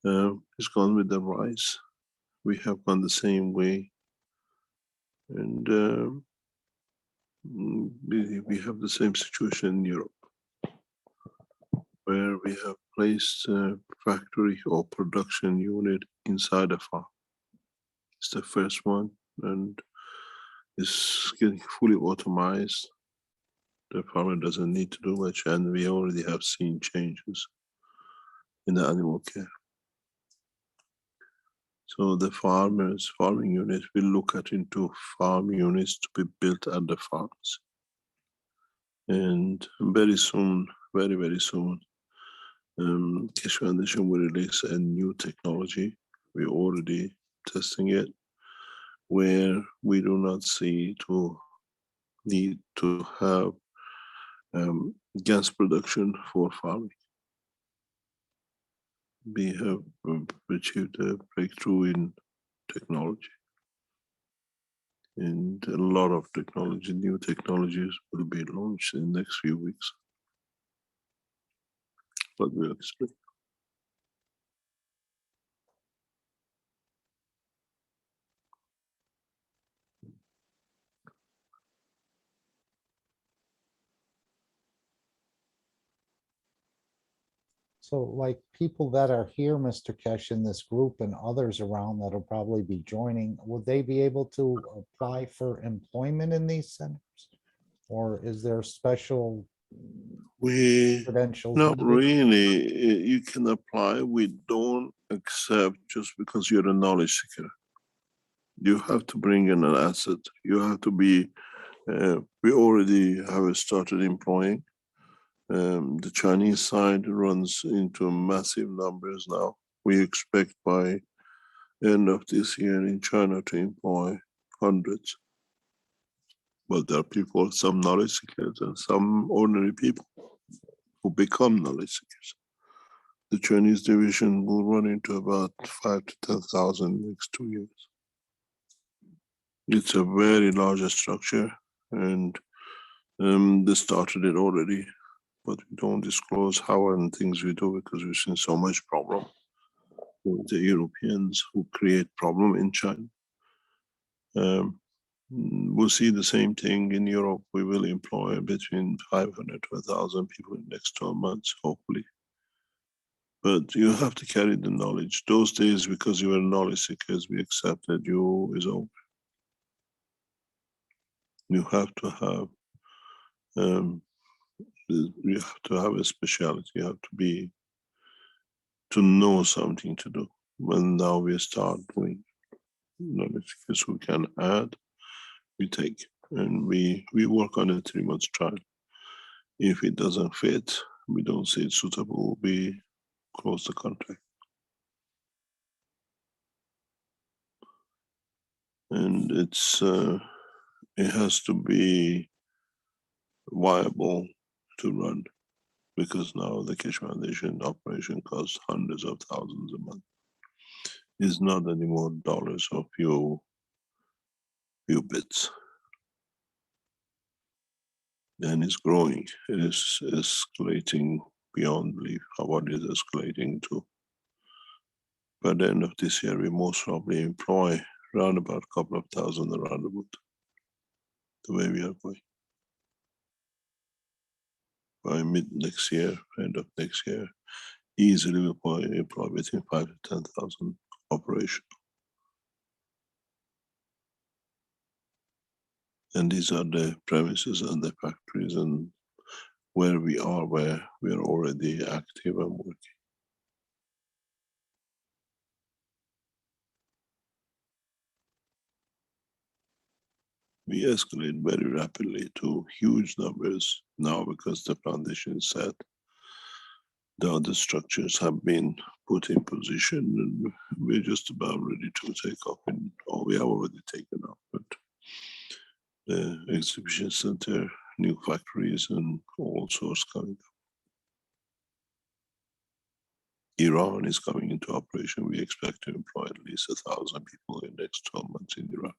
now it's gone with the rice. We have gone the same way, and we have the same situation in Europe, where we have placed a factory or production unit inside a farm. It's the first one, and it's getting fully automized. The farmer doesn't need to do much, and we already have seen changes in the animal care. So the farming units will look at into farm units to be built at the farms. And very soon, very, very soon, Keshe Foundation will release a new technology. We're already testing it, where we do not see to need to have gas production for farming. We have achieved a breakthrough in technology, and a lot of technology, new technologies will be launched in the next few weeks. But we'll explain. So like people that are here, Mr. Keshe, in this group and others around that'll probably be joining, would they be able to apply for employment in these centers? Or is there special We credentials? not needed? really. You can apply. We don't accept just because you're a knowledge seeker. You have to bring in an asset. You have to be. We already have started employing. The Chinese side runs into massive numbers now. We expect by end of this year in China to employ hundreds. But there are people, some knowledge seekers and some ordinary people who become knowledge seekers. The Chinese division will run into about 5 to 10,000 in the next 2 years. It's a very large structure, and they started it already, but we don't disclose how and things we do because we've seen so much problem with the Europeans who create problem in China. We'll see the same thing in Europe. We will employ between 500 to 1,000 people in the next 12 months, hopefully. But you have to carry the knowledge. Those days, because you were knowledge seekers, we accepted you is over. You have to have a specialty. You have to know something to do. When now we start doing knowledge seekers who can add, we take, and we work on a 3 months trial. If it doesn't fit, we don't see it suitable, we close the contract. And it has to be viable to run, because now the Keshe Foundation operation costs hundreds of thousands a month. It's not anymore dollars or few bits. And it's growing. It is escalating beyond belief what it is escalating to. By the end of this year, we most probably employ around about a couple of thousand around the world, the way we are going. By mid next year, end of next year, easily we'll employ between 5 to 10,000 operational. And these are the premises and the factories and where we are already active and working. We escalate very rapidly to huge numbers now because the foundation is set. The other structures have been put in position and we're just about ready to take off, or we have already taken off. But the exhibition center, new factories and all sorts coming up. Iran is coming into operation. We expect to employ at least 1,000 people in the next 12 months in Iran.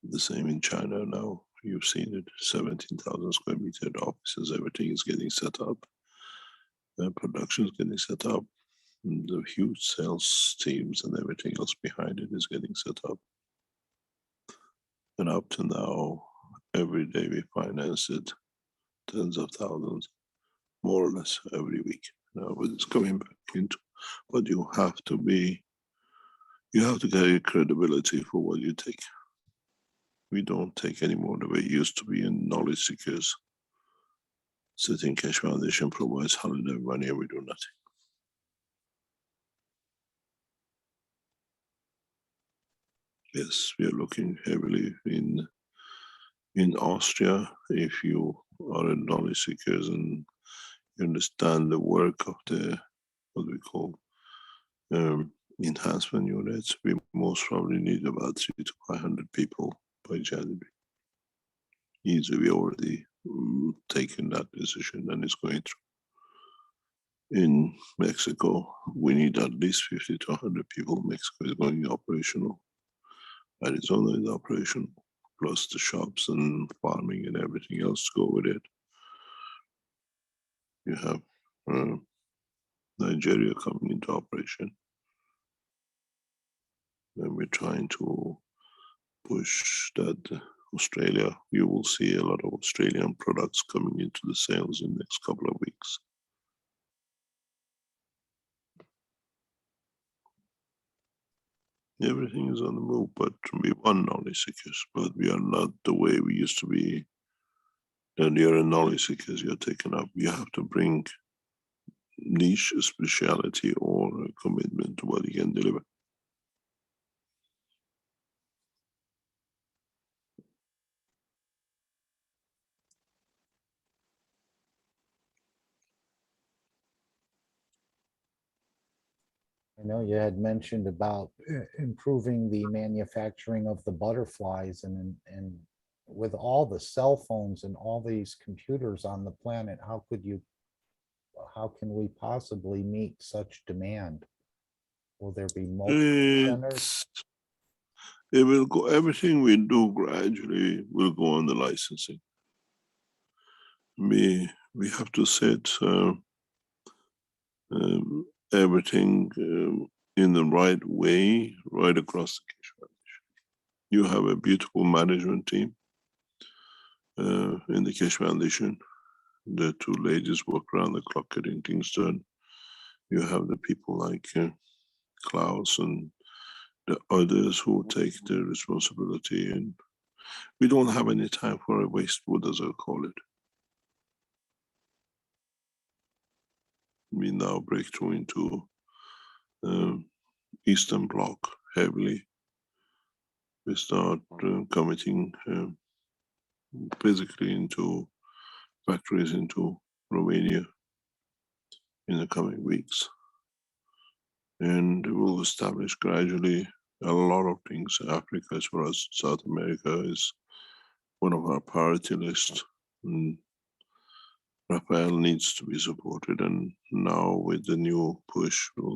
The same in China now. You've seen it, 17,000 square meter offices, everything is getting set up. Production is getting set up. The huge sales teams and everything else behind it is getting set up. And up to now, every day we finance it, tens of thousands, more or less every week. Now it's coming back into, but you have to carry credibility for what you take. We don't take anymore the way it used to be in knowledge seekers. Sitting Keshe Foundation provides holiday money and we do nothing. Yes, we are looking heavily in Austria. If you are a knowledge seekers and you understand the work of the, what we call enhancement units, we most probably need about 300 to 500 people by January. Easily, we already taken that decision and it's going through. In Mexico, we need at least 50 to 100 people. Mexico is going operational. Arizona is operational, plus the shops and farming and everything else to go with it. You have Nigeria coming into operation. And we're trying to push that Australia. You will see a lot of Australian products coming into the sales in the next couple of weeks. Everything is on the move, but we want knowledge seekers, but we are not the way we used to be. Then you're a knowledge seeker, you're taken up. You have to bring niche speciality or a commitment to what you can deliver. I know you had mentioned about improving the manufacturing of the butterflies and with all the cell phones and all these computers on the planet, how can we possibly meet such demand? Will there be multiple centers? It will go, everything we do gradually will go on the licensing. We have to set everything in the right way, right across the Keshe Foundation. You have a beautiful management team in the Keshe Foundation. The two ladies work around the clock getting things done. You have the people like Klaus and the others who take the responsibility, and we don't have any time for a waste wood, as I call it. We now break through into Eastern Bloc heavily. We start committing physically into factories into Romania in the coming weeks. And we'll establish gradually a lot of things. Africa is for us, South America is one of our priority lists. And Rafael needs to be supported, and now with the new push, we'll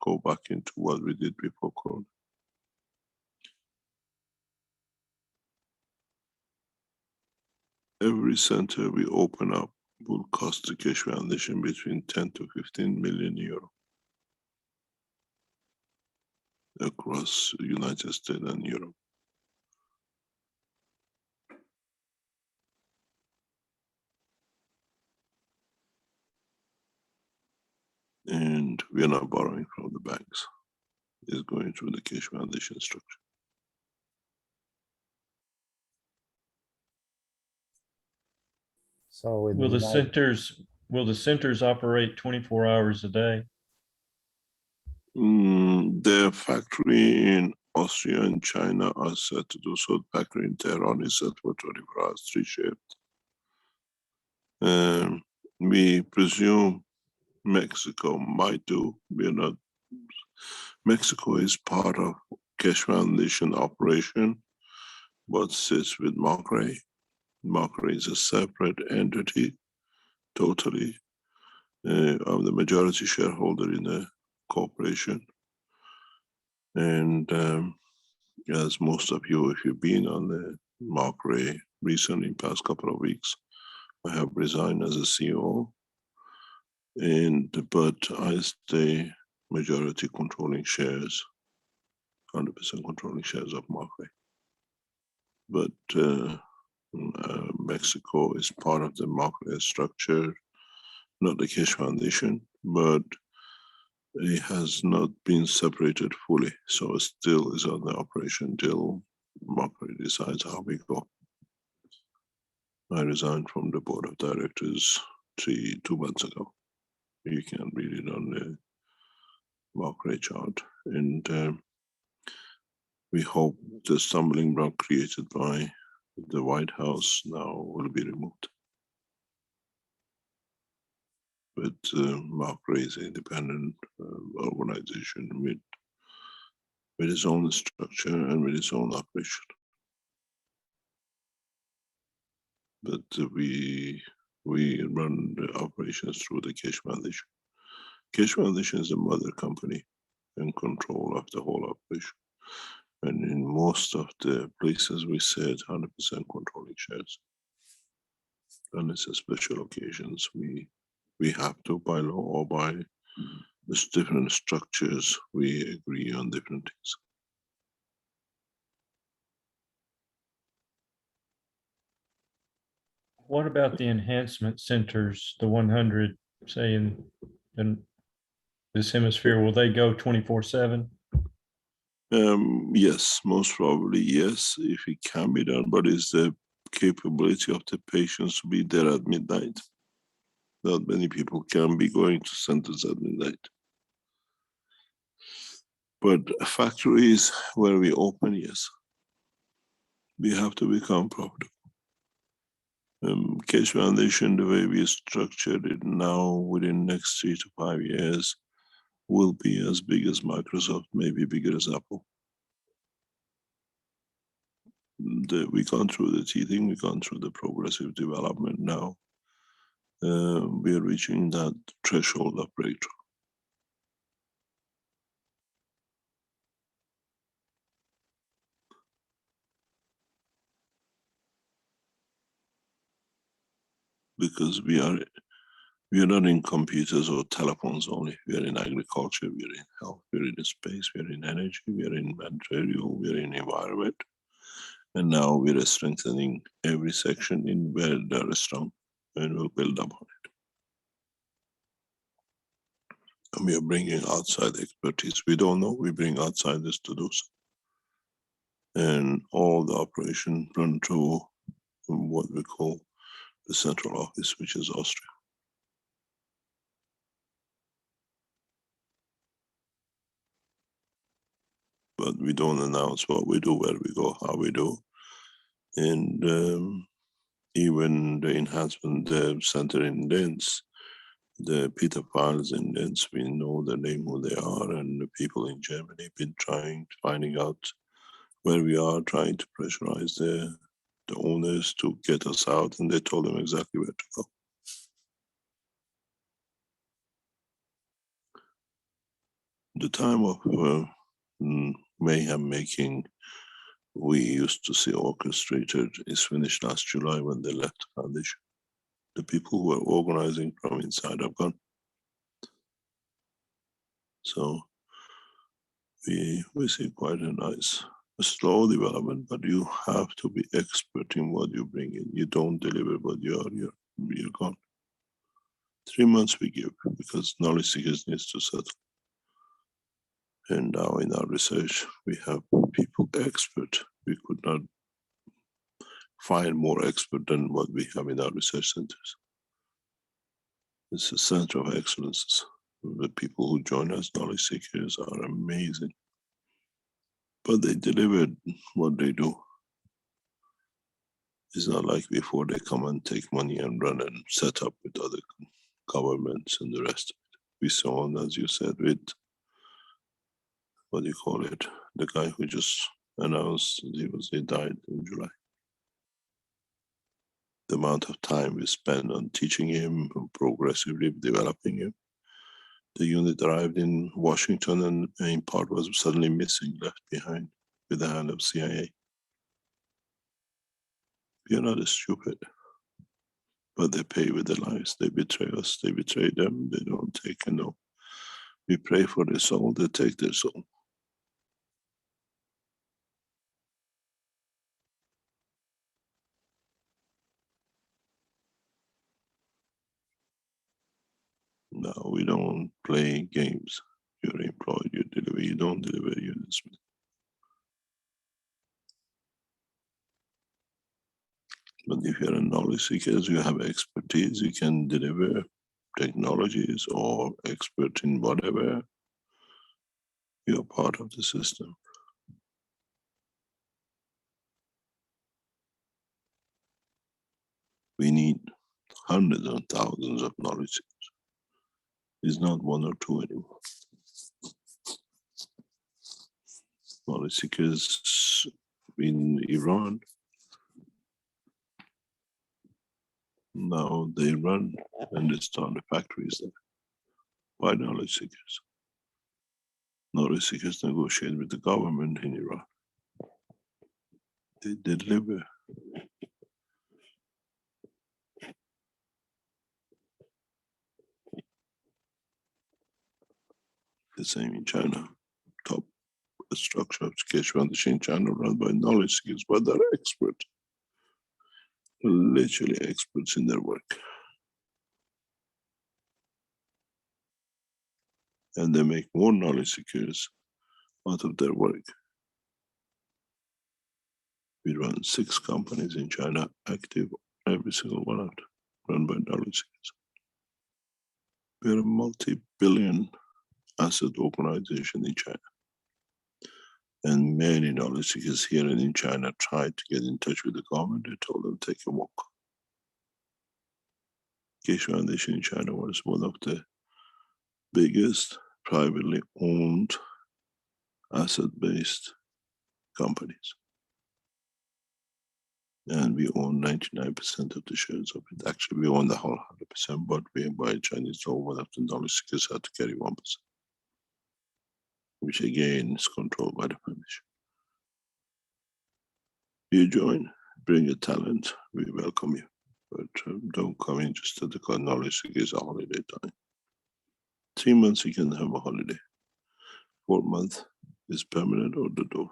go back into what we did before Corona. Every center we open up will cost the Keshe Foundation between 10 to 15 million euro across the United States and Europe. And we are not borrowing from the banks. It's going through the Keshe Foundation structure. So in Will the the centers operate 24 hours a day? The factory in Austria and China are set to do so. The factory in Tehran is set for 24 hours, 3 shifts. We presume Mexico might do. We are not. Mexico is part of Keshe Foundation operation, but sits with Macrae. Macrae is a separate entity, totally. I'm the majority shareholder in the corporation. And as most of you, if you've been on the Macrae recently, past couple of weeks, I have resigned as a CEO. But I stay majority controlling shares, 100% controlling shares of Macrae. But Mexico is part of the Macrae structure, not the Keshe Foundation, but it has not been separated fully. So it still is on the operation till Macrae decides how we go. I resigned from the board of directors 2 months ago. You can read it on the Macrae chart. And we hope the stumbling block created by the White House now will be removed. But Macrae is an independent organization with its own structure and with its own operation. But we run the operations through the Keshe Foundation. Keshe Foundation is the mother company in control of the whole operation. And in most of the places we said 100% controlling shares. Unless it's special occasions, we have to by law or by this different structures, we agree on different things. What about the enhancement centers, the 100, say in this hemisphere, will they go 24/7? Yes, most probably yes, if it can be done, but is the capability of the patients to be there at midnight? Not many people can be going to centers at midnight. But factories where we open, yes. We have to become profitable. Keshe Foundation, the way we structured it now, within next 3 to 5 years, will be as big as Microsoft, maybe bigger as Apple. We've gone through the teething, we've gone through the progressive development now. We are reaching that threshold of breakthrough. Because we are not in computers or telephones only. We are in agriculture, we are in health, we are in space, we are in energy, we are in material, we are in environment. And now we are strengthening every section in where they are strong, and we'll build up on it. And we are bringing outside expertise. We don't know, we bring outsiders to do so. And all the operation run through what we call the central office, which is Austria. But we don't announce what we do, where we go, how we do. And even the enhancement center in Linz, the Peter files in Linz, we know the name, who they are, and the people in Germany been finding out where we are, trying to pressurize the owners to get us out, and they told them exactly where to go. The time of mayhem making we used to see orchestrated is finished last July when they left the foundation. The people who were organizing from inside have gone. So we see quite a nice, slow development, but you have to be expert in what you bring in. You don't deliver what you're gone. 3 months we give because knowledge seekers needs to settle. And now in our research, we have people expert. We could not find more expert than what we have in our research centers. It's a center of excellences. The people who join us, knowledge seekers, are amazing. But they delivered what they do. It's not like before they come and take money and run and set up with other governments and the rest of it. We saw, as you said, with, what do you call it, the guy who just announced he died in July. The amount of time we spent on teaching him, progressively developing him. The unit arrived in Washington and in part was suddenly missing, left behind with the hand of CIA. We are not stupid, but they pay with their lives. They betray us, they betray them, they don't take a no. We pray for their soul, they take their soul. No, we don't play games. You're employed, you deliver, you don't deliver, you dismiss. But if you're a knowledge seeker, you have expertise, you can deliver technologies or expert in whatever, you're part of the system. We need hundreds and thousands of knowledge seekers. It's not one or two anymore. Knowledge seekers in Iran, now they run and they start the factories there. Why knowledge seekers? Knowledge seekers negotiate with the government in Iran. They deliver. The same in China. Top structure of Keshe Foundation in China run by knowledge seekers, but they're experts. Literally experts in their work. And they make more knowledge seekers out of their work. We run 6 companies in China, active, every single one of them, run by knowledge seekers. We're a multi-billion asset organization in China. And many knowledge seekers here and in China tried to get in touch with the government. They told them, take a walk. Keshe Foundation in China was one of the biggest privately owned asset-based companies. And we own 99% of the shares of it. Actually, we own the whole 100%, but we by Chinese law, one of the knowledge seekers had to carry 1%, which again is controlled by the foundation. You join, bring your talent, we welcome you. But don't come in just to the knowledge seekers a holiday time. 3 months you can have a holiday. 4 months is permanent or the door.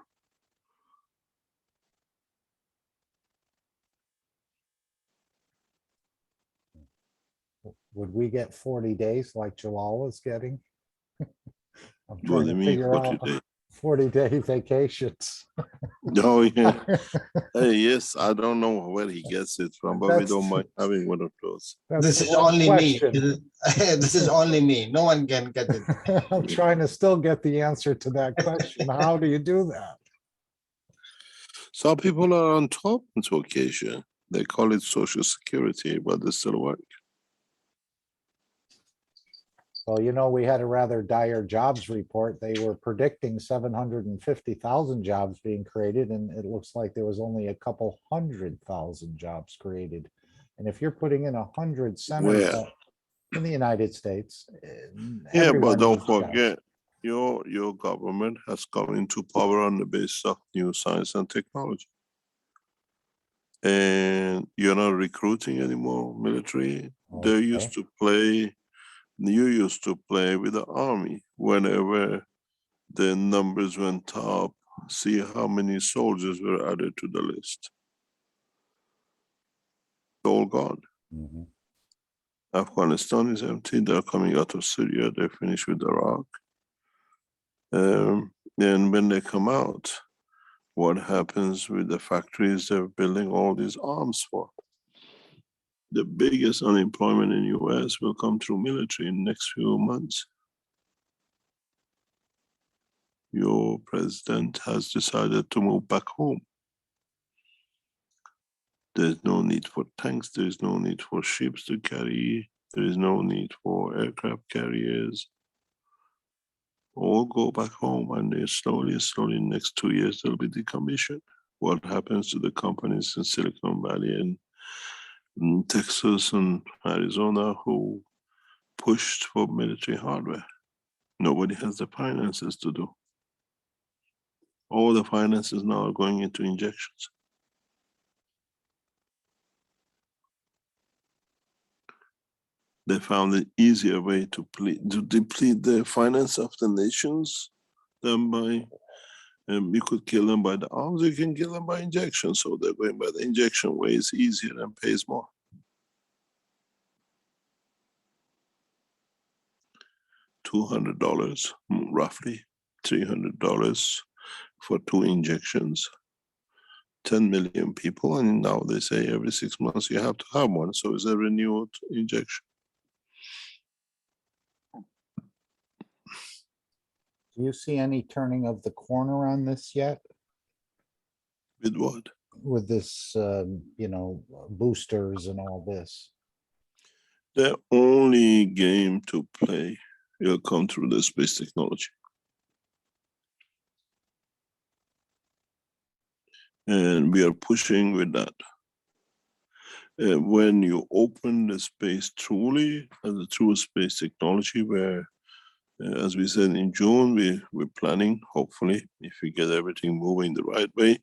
Would we get 40 days like Jalal was getting? I'm What trying do you to mean figure 40 out days? 40-day vacations. Oh yeah. Hey, yes, I don't know where he gets it from, but we That's- don't mind having one of those. That's This the is one only me. question. This is only me. No one can get it. I'm trying to still get the answer to that question. How do you do that? Some people are on top on vacation. They call it Social Security, but they still work. Well, you know, we had a rather dire jobs report. They were predicting 750,000 jobs being created, and it looks like there was only a couple 100,000 jobs created. And if you're putting in 100 centers Where? in the United States, Yeah, everyone but don't needs jobs. forget, your government has come into power on the basis of new science and technology. And you're not recruiting anymore military. They used to play, you used to play with the army whenever the numbers went up, see how many soldiers were added to the list. It's all gone. Mhm. Afghanistan is empty. They're coming out of Syria. They're finished with Iraq. And when they come out, what happens with the factories they're building all these arms for? The biggest unemployment in US will come through military in the next few months. your president has decided to move back home. There's no need for tanks, there's no need for ships to carry, there is no need for aircraft carriers. All go back home, and they slowly, in the next 2 years, they'll be decommissioned. What happens to the companies in Silicon Valley and in Texas and Arizona who pushed for military hardware? Nobody has the finances to do. All the finances now are going into injections. They found an easier way to deplete the finance of the nations than by, you could kill them by the arms, you can kill them by injection. So they're going by the injection way, it's easier and pays more. $200, roughly $300 for 2 injections. 10 million people, and now they say every 6 months you have to have one, so it's a renewed injection. Do you see any turning of the corner on this yet? With what? With this, you know, boosters and all this? The only game to play will come through the space technology. And we are pushing with that. When you open the space truly as a true space technology, where, as we said in June, we're planning, hopefully, if we get everything moving the right way,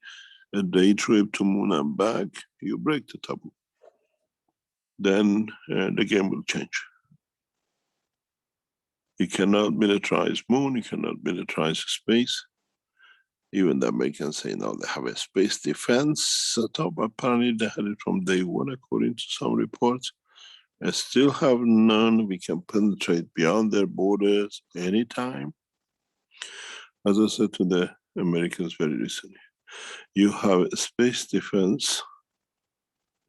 a day trip to Moon and back, you break the taboo. Then the game will change. You cannot militarize Moon, you cannot militarize space. Even the Americans say now they have a space defense set up. Apparently they had it from day one, according to some reports. I still have none. We can penetrate beyond their borders anytime. As I said to the Americans very recently, you have a space defense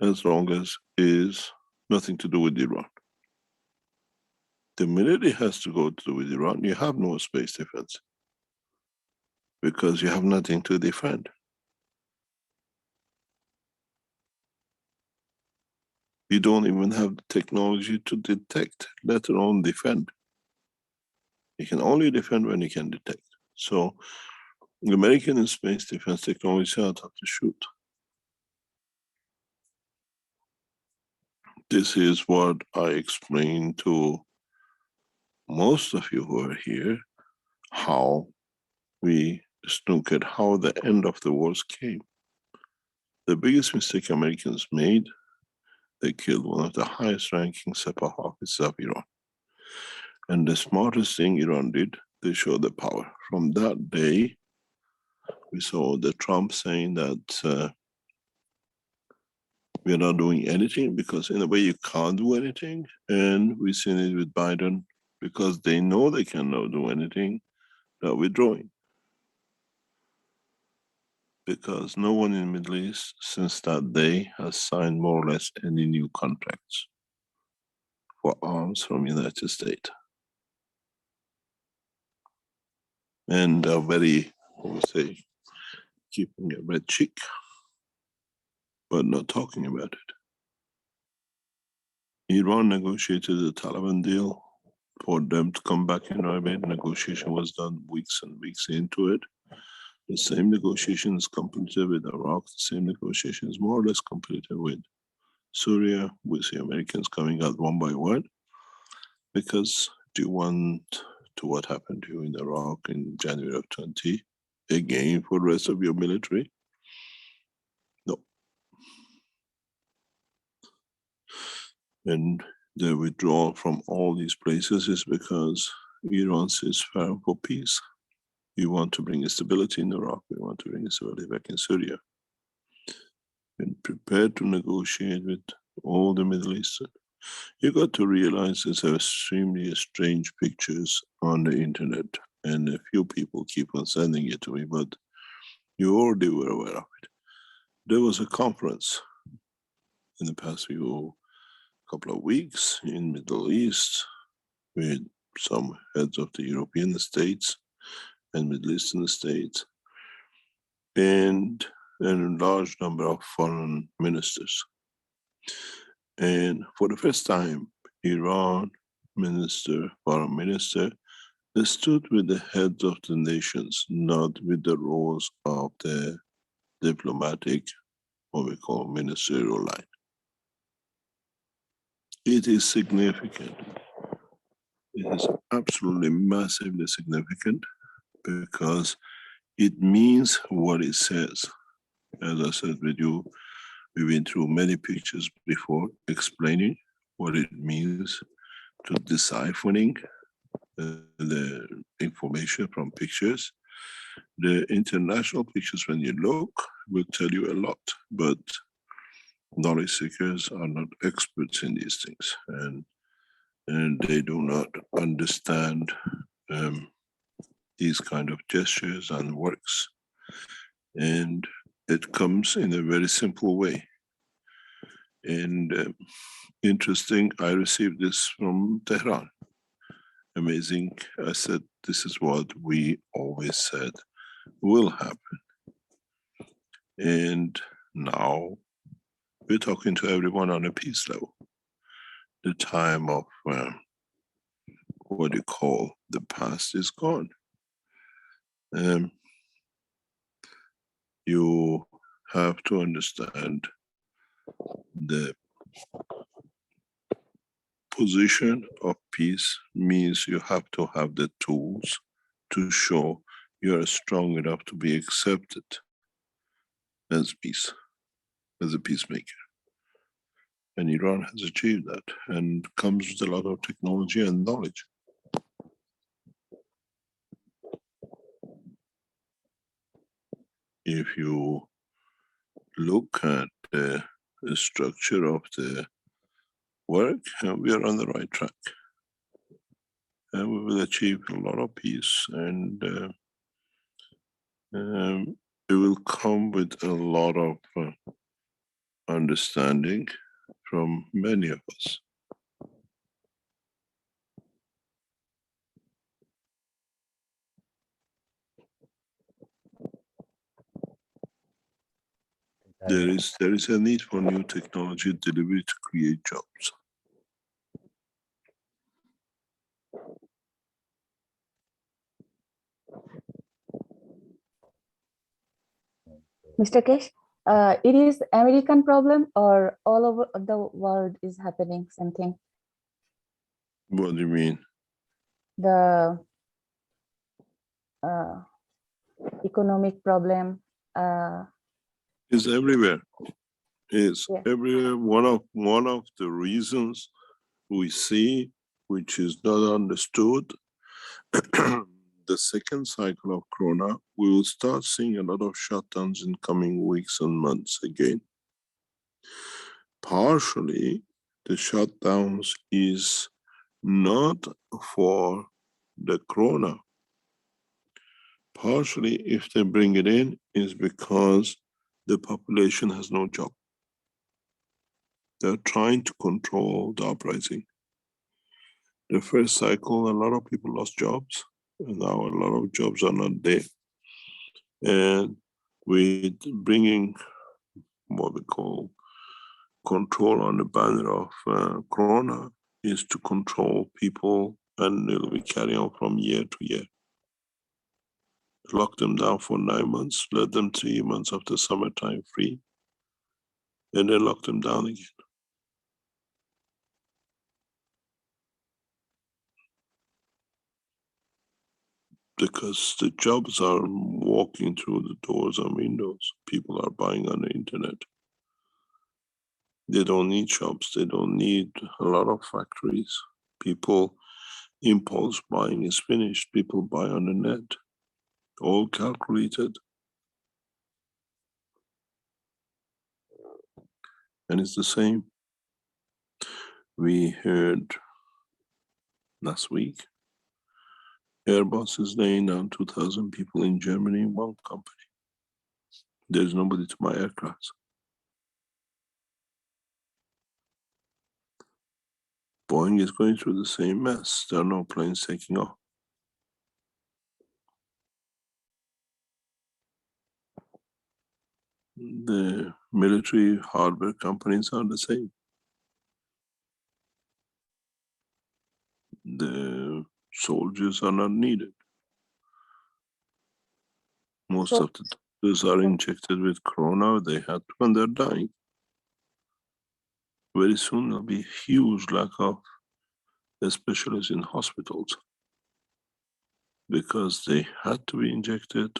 as long as it is nothing to do with Iran. The minute it has to go to do with Iran, you have no space defense, because you have nothing to defend. You don't even have the technology to detect, let alone defend. You can only defend when you can detect. So the American space defense technology is out of the shoot. This is what I explained to most of you who are here, how we snookered, how the end of the wars came. The biggest mistake Americans made, they killed one of the highest ranking Sepah officers of Iran. And the smartest thing Iran did, they showed the power. From that day, we saw the Trump saying that we are not doing anything, because in a way you can't do anything. And we've seen it with Biden, because they know they cannot do anything, they're withdrawing. Because no one in the Middle East since that day has signed more or less any new contracts for arms from the United States. And they're very, I would say, keeping a red cheek, but not talking about it. Iran negotiated the Taliban deal for them to come back in orbit. Negotiation was done weeks and weeks into it. The same negotiation is completed with Iraq. The same negotiation is more or less completed with Syria. We see Americans coming out one by one, because do you want to what happened to you in Iraq in January of 20 again for the rest of your military? No. And the withdrawal from all these places is because Iran says firm for peace. We want to bring stability in Iraq. We want to bring stability back in Syria. And prepared to negotiate with all the Middle Eastern. You got to realize there's extremely strange pictures on the internet, and a few people keep on sending it to me, but you already were aware of it. There was a conference in the past couple of weeks in Middle East with some heads of the European states and Middle Eastern states, and a large number of foreign ministers. And for the first time, Iran foreign minister, they stood with the heads of the nations, not with the roles of the diplomatic, what we call ministerial line. It is significant. It is absolutely massively significant because it means what it says. As I said with you, we've been through many pictures before explaining what it means to deciphering the information from pictures. The international pictures, when you look, will tell you a lot, but knowledge seekers are not experts in these things, and they do not understand these kind of gestures and works. And it comes in a very simple way. And interesting, I received this from Tehran. Amazing. I said, this is what we always said will happen. And now we're talking to everyone on a peace level. The time of what you call the past is gone. You have to understand the position of peace means you have to have the tools to show you are strong enough to be accepted as peace, as a peacemaker. And Iran has achieved that and comes with a lot of technology and knowledge. If you look at the structure of the work, we are on the right track. And we will achieve a lot of peace, and it will come with a lot of understanding from many of us. There is a need for new technology delivery to create jobs. Mr. Keshe, it is American problem or all over the world is happening something? What do you mean? The economic problem. It's everywhere. It's Yeah. everywhere. One of the reasons we see, which is not understood, the second cycle of Corona, we will start seeing a lot of shutdowns in coming weeks and months again. Partially, the shutdowns is not for the Corona. Partially, if they bring it in, is because the population has no job. They're trying to control the uprising. The first cycle, a lot of people lost jobs, and now a lot of jobs are not there. And with bringing what we call control on the banner of Corona is to control people, and it'll be carrying on from year to year. Lock them down for 9 months, let them 3 months of the summertime free, and then lock them down again. Because the jobs are walking through the doors and windows. People are buying on the internet. They don't need shops. They don't need a lot of factories. People, impulse buying is finished. People buy on the net. All calculated. And it's the same. We heard last week, Airbus is laying down 2,000 people in Germany in one company. There's nobody to buy aircraft. Boeing is going through the same mess. There are no planes taking off. The military hardware companies are the same. The soldiers are not needed. Most So- of the doctors are injected with corona. They had to, and they're dying. Very soon there'll be huge lack of specialists in hospitals because they had to be injected.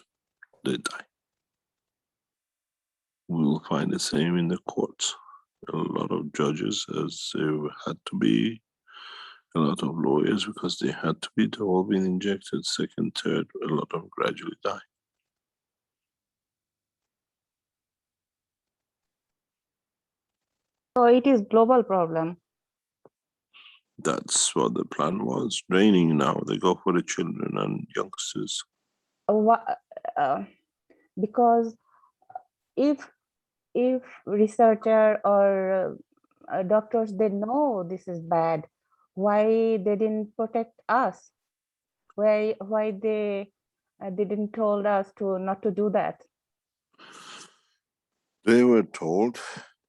They die. We will find the same in the courts. A lot of judges, as they had to be, a lot of lawyers, because they had to be, they've all been injected, second, third, a lot of gradually die. So it is global problem. That's what the plan was. Training now, they go for the children and youngsters. Because if researcher or doctors, they know this is bad, why they didn't protect us? Why they didn't told us to not to do that? They were told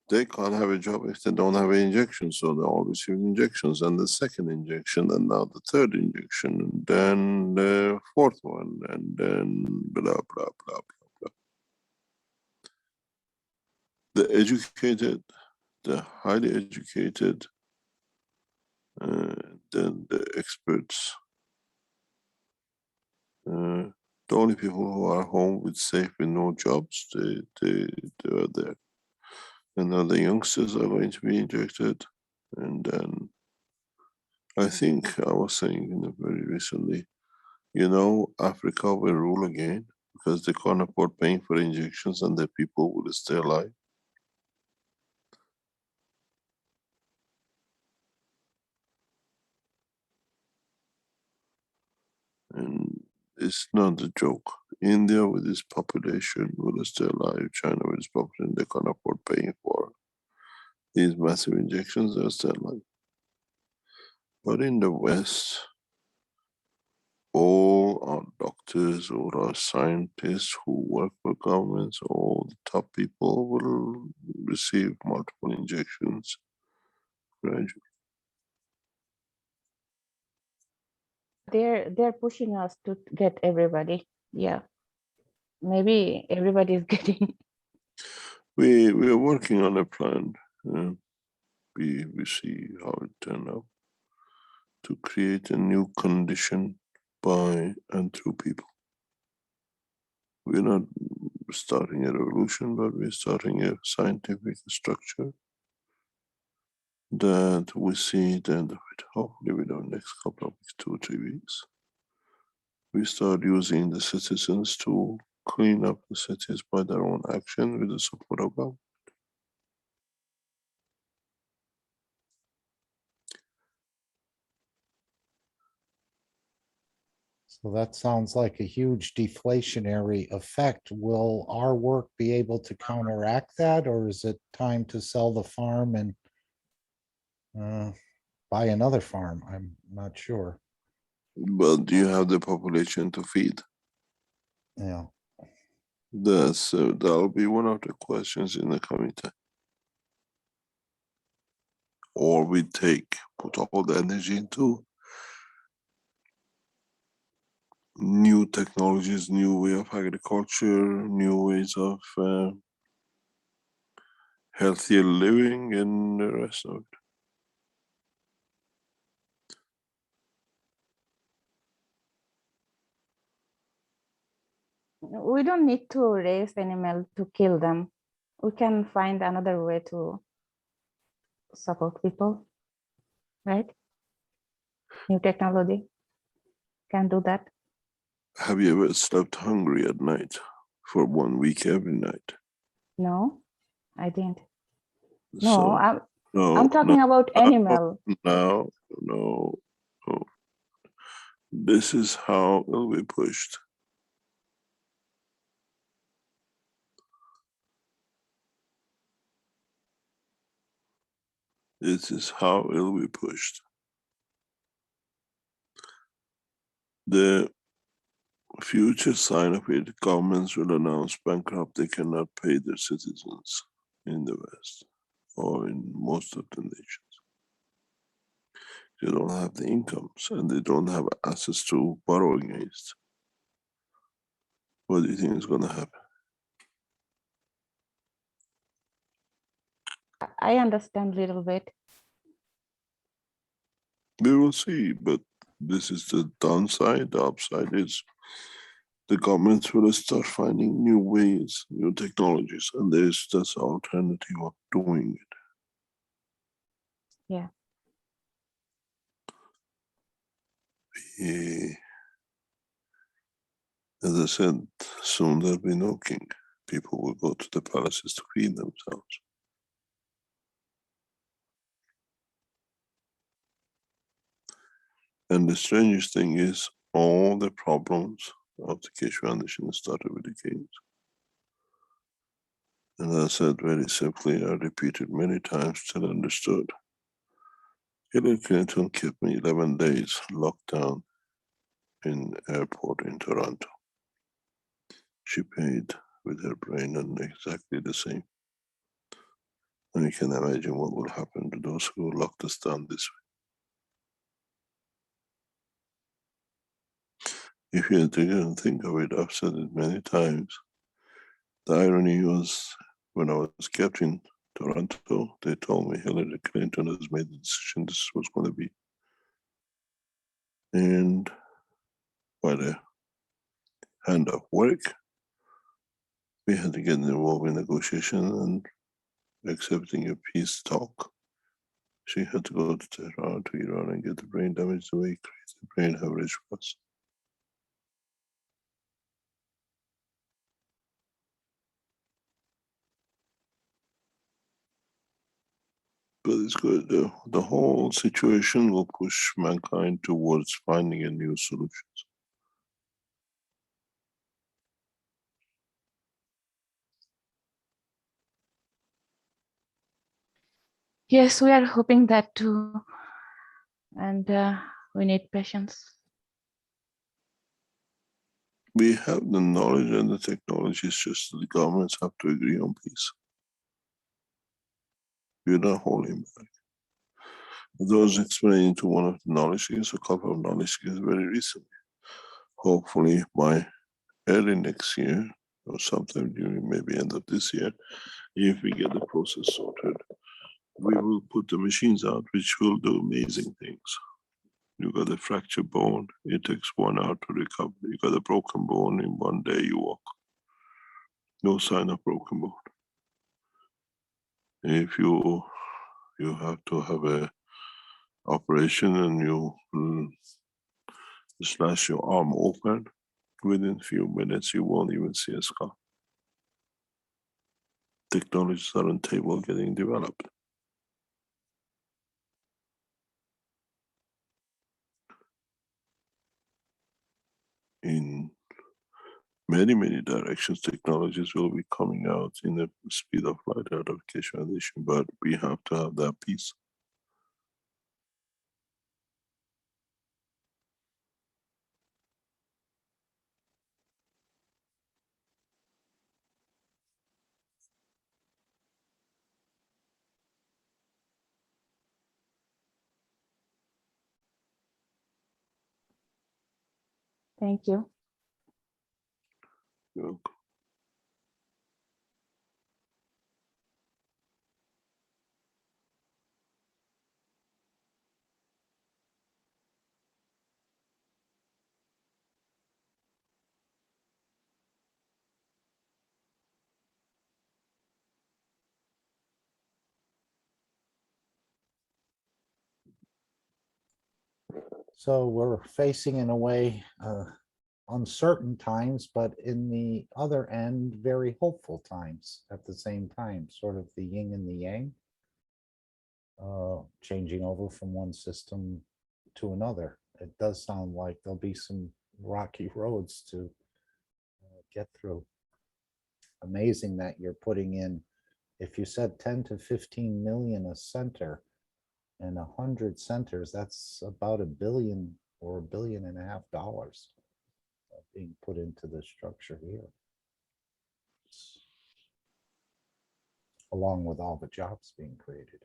they can't have a job if they don't have an injection, so they all receive injections, and the second injection, and now the third injection, and then the fourth one, and then blah, blah, blah, blah, blah. The educated, the highly educated, then the experts, the only people who are home with safe with no jobs, they are there. And now the youngsters are going to be injected. And then I think I was saying very recently, Africa will rule again because they can't afford paying for injections and the people will stay alive. And it's not a joke. India with its population will stay alive. China with its population, they can't afford paying for these massive injections, they're still alive. But in the West, all our doctors, all our scientists who work for governments, all the top people will receive multiple injections gradually. They're pushing us to get everybody. Yeah, maybe everybody is getting. We are working on a plan. We see how it turned out to create a new condition by and through people. We're not starting a revolution, but we're starting a scientific structure that we see the end of it. Hopefully within the next couple of weeks, 2 or 3 weeks. We start using the citizens to clean up the cities by their own action with the support of government. So that sounds like a huge deflationary effect. Will our work be able to counteract that, or is it time to sell the farm and buy another farm? I'm not sure. But do you have the population to feed? Yeah. That'll be one of the questions in the committee. Or we put all the energy into new technologies, new way of agriculture, new ways of healthier living, and the rest of it. We don't need to raise animals to kill them. We can find another way to support people, right? New technology can do that. Have you ever slept hungry at night for 1 week every night? No, I didn't. So, No, I'm talking about animal. No. This is how it'll be pushed. This is how it'll be pushed. The future sign of it, governments will announce bankrupt, they cannot pay their citizens in the West or in most of the nations. They don't have the incomes and they don't have access to borrow against. What do you think is going to happen? I understand a little bit. We will see, but this is the downside. The upside is the governments will start finding new ways, new technologies, and that's the alternative of doing it. Yeah. As I said, soon there'll be no king. People will go to the palaces to feed themselves. And the strangest thing is, all the problems of the Keshe Foundation started with the kings. And as I said very simply, I repeated many times till understood. Hillary Clinton kept me 11 days locked down in airport in Toronto. She paid with her brain and exactly the same. And you can imagine what will happen to those who locked us down this way. If you think of it, I've said it many times. The irony was when I was kept in Toronto, they told me Hillary Clinton has made the decision this was going to be. And by the hand of work, we had to get involved in negotiation and accepting a peace talk. She had to go to Tehran, to Iran, and get the brain damage the way crazy brain hemorrhage was. But it's good. The whole situation will push mankind towards finding a new solutions. Yes, we are hoping that too. And we need patience. We have the knowledge and the technology, it's just the governments have to agree on peace. We're not holding back. Those explaining to one of the knowledge seekers, a couple of knowledge seekers very recently. Hopefully by early next year or sometime during maybe end of this year, if we get the process sorted, we will put the machines out which will do amazing things. You got a fractured bone, it takes 1 hour to recover. You got a broken bone, in 1 day you walk. No sign of broken bone. If you have to have a operation and you slash your arm open, within a few minutes you won't even see a scar. Technologies are on table getting developed. In many, many directions, technologies will be coming out in the speed of light out of Keshe Foundation, but we have to have that piece. Thank you. You're welcome. So we're facing in a way uncertain times, but in the other end, very hopeful times at the same time, sort of the yin and the yang, changing over from one system to another. It does sound like there'll be some rocky roads to get through. Amazing that you're putting in, if you said 10 to 15 million a center and 100 centers, that's about $1 billion or $1.5 billion being put into the structure here. Along with all the jobs being created.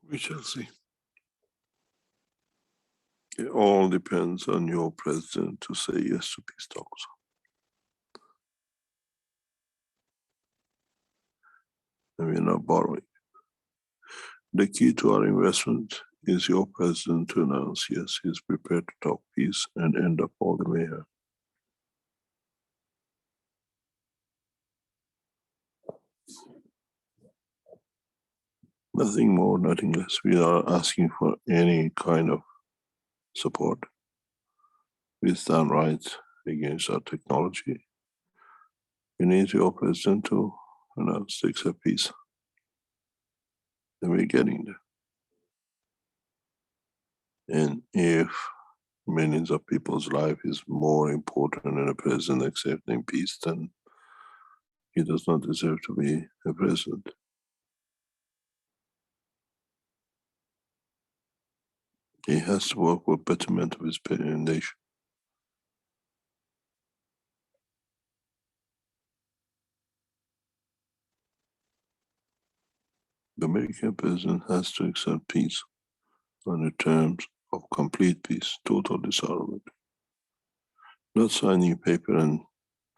We shall see. It all depends on your president to say yes to peace talks. And we're not borrowing. The key to our investment is your president to announce, yes, he's prepared to talk peace and end up all the mayhem. Nothing more, nothing less. We are asking for any kind of support. We stand right against our technology. We need your president to announce to accept peace. And we're getting there. And if millions of people's life is more important than a president accepting peace, then he does not deserve to be a president. He has to work for betterment of his nation. The American president has to accept peace on the terms of complete peace, total disarmament. Not signing a paper and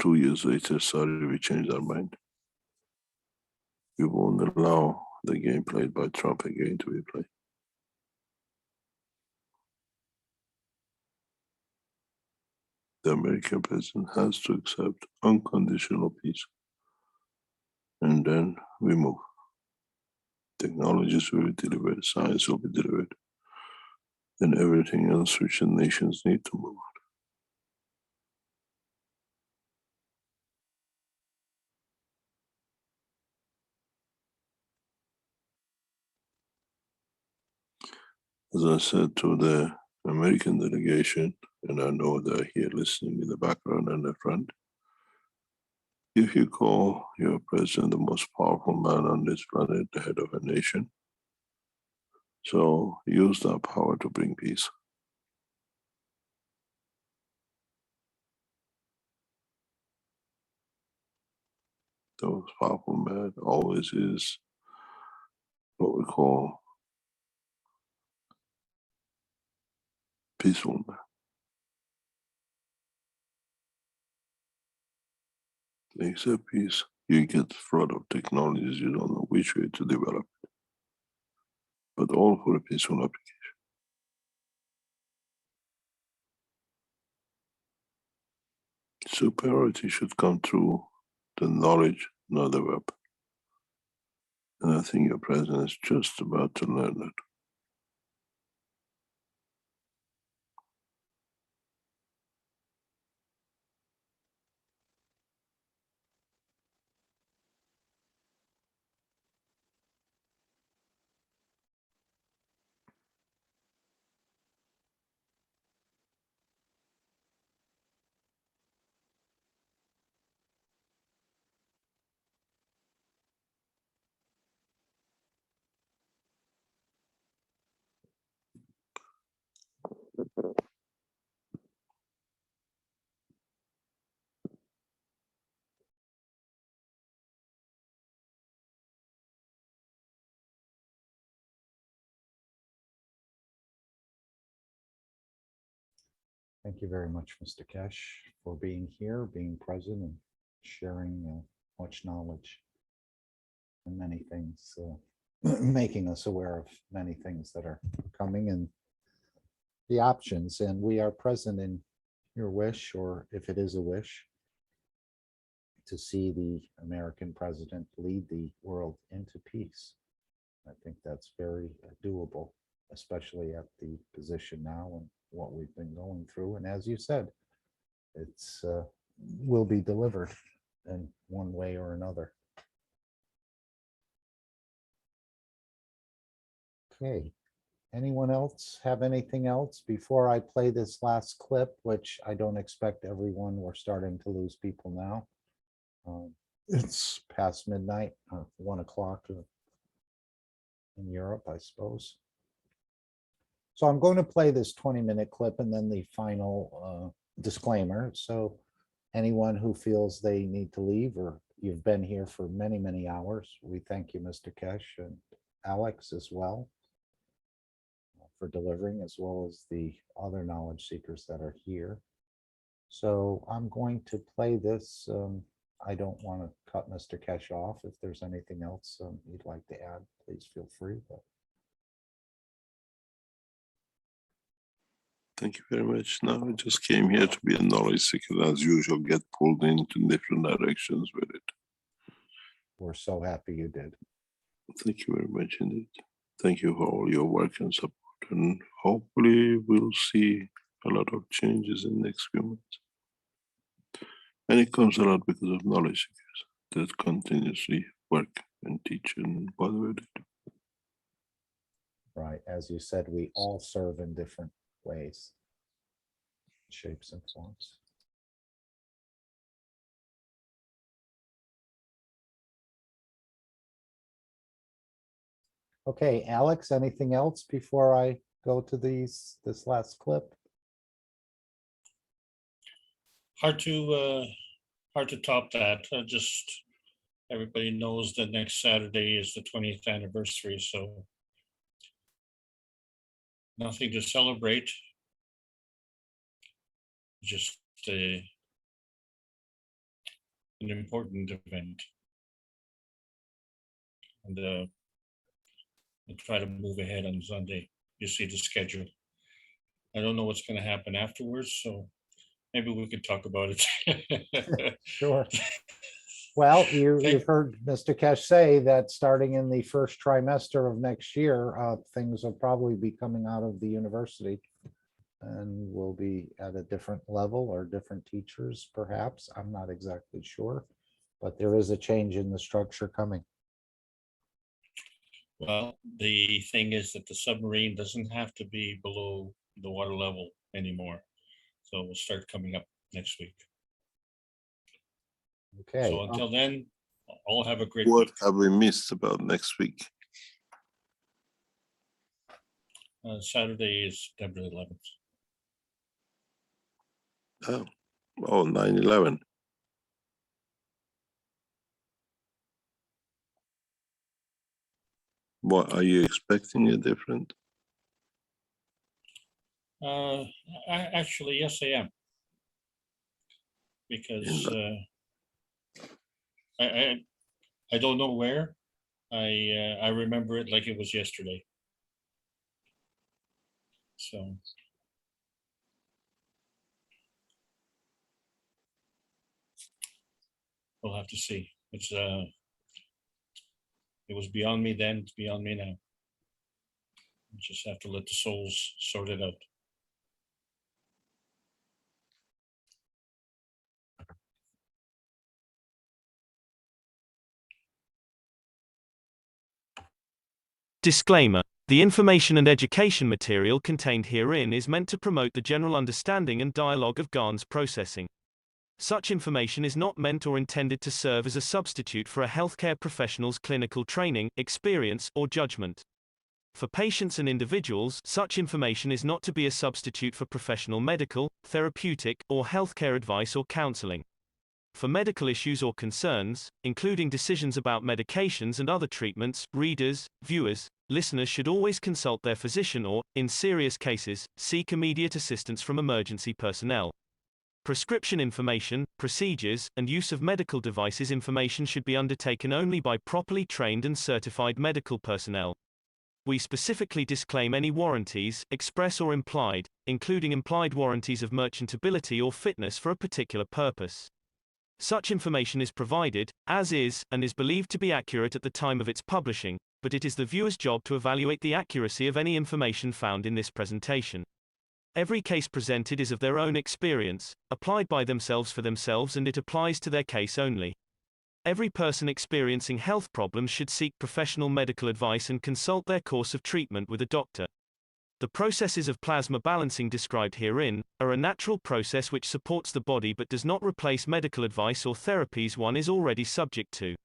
2 years later, sorry, we changed our mind. We won't allow the game played by Trump again to be played. The American president has to accept unconditional peace. And then we move. Technologies will be delivered, science will be delivered, and everything else which the nations need to move. As I said to the American delegation, and I know they're here listening in the background and the front, if you call your president the most powerful man on this planet, the head of a nation, so use that power to bring peace. The most powerful man always is what we call peaceful man. Accept peace, you get flood of technologies, you don't know which way to develop it, but all for a peaceful application. Superiority should come through the knowledge, not the weapon. And I think your president is just about to learn that. Thank you very much, Mr. Keshe, for being here, being present, and sharing much knowledge and many things, making us aware of many things that are coming and the options. And we are present in your wish, or if it is a wish, to see the American president lead the world into peace. I think that's very doable, especially at the position now and what we've been going through. And as you said, it's will be delivered in one way or another. Okay. Anyone else have anything else before I play this last clip, which I don't expect everyone, we're starting to lose people now. It's past midnight, 1 o'clock in Europe, I suppose. So I'm going to play this 20-minute clip and then the final disclaimer. So anyone who feels they need to leave, or you've been here for many, many hours, we thank you, Mr. Keshe, and Alex as well for delivering, as well as the other knowledge seekers that are here. So I'm going to play this. I don't want to cut Mr. Keshe off. If there's anything else you'd like to add, please feel free. But Thank you very much. Now I just came here to be a knowledge seeker, as usual, get pulled into different directions with it. we're so happy you did. Thank you very much indeed. Thank you for all your work and support, and hopefully we'll see a lot of changes in the next few months. And it comes a lot because of knowledge seekers that continuously work and teach and whatever they do. Right. As you said, we all serve in different ways, shapes and forms. Okay, Alex, anything else before I go to this last clip? Hard to top that. Just everybody knows that next Saturday is the 20th anniversary, so nothing to celebrate. Just an important event, and I'll try to move ahead on Sunday. You see the schedule. I don't know what's going to happen afterwards, so maybe we could talk about it. Sure. Well, you've heard Mr. Keshe say that starting in the first trimester of next year, things will probably be coming out of the university and will be at a different level or different teachers, perhaps. I'm not exactly sure, but there is a change in the structure coming. Well, the thing is that the submarine doesn't have to be below the water level anymore. So we'll start coming up next week. Okay. So until then, all have a great What week. have we missed about next week? Saturday is September 11th. Oh, 9/11. What are you expecting a different? Actually, yes, I am. Because I don't know where. I remember it like it was yesterday. So we'll have to see. It was beyond me then, it's beyond me now. We just have to let the souls sort it out. Disclaimer. The information and education material contained herein is meant to promote the general understanding and dialogue of GAN's processing. Such information is not meant or intended to serve as a substitute for a healthcare professional's clinical training, experience, or judgment. For patients and individuals, such information is not to be a substitute for professional medical, therapeutic, or healthcare advice or counseling. For medical issues or concerns, including decisions about medications and other treatments, readers, viewers, listeners should always consult their physician or, in serious cases, seek immediate assistance from emergency personnel. Prescription information, procedures, and use of medical devices information should be undertaken only by properly trained and certified medical personnel. We specifically disclaim any warranties, express or implied, including implied warranties of merchantability or fitness for a particular purpose. Such information is provided, as is, and is believed to be accurate at the time of its publishing, but it is the viewer's job to evaluate the accuracy of any information found in this presentation. Every case presented is of their own experience, applied by themselves for themselves, and it applies to their case only. Every person experiencing health problems should seek professional medical advice and consult their course of treatment with a doctor. The processes of plasma balancing described herein are a natural process which supports the body but does not replace medical advice or therapies one is already subject to.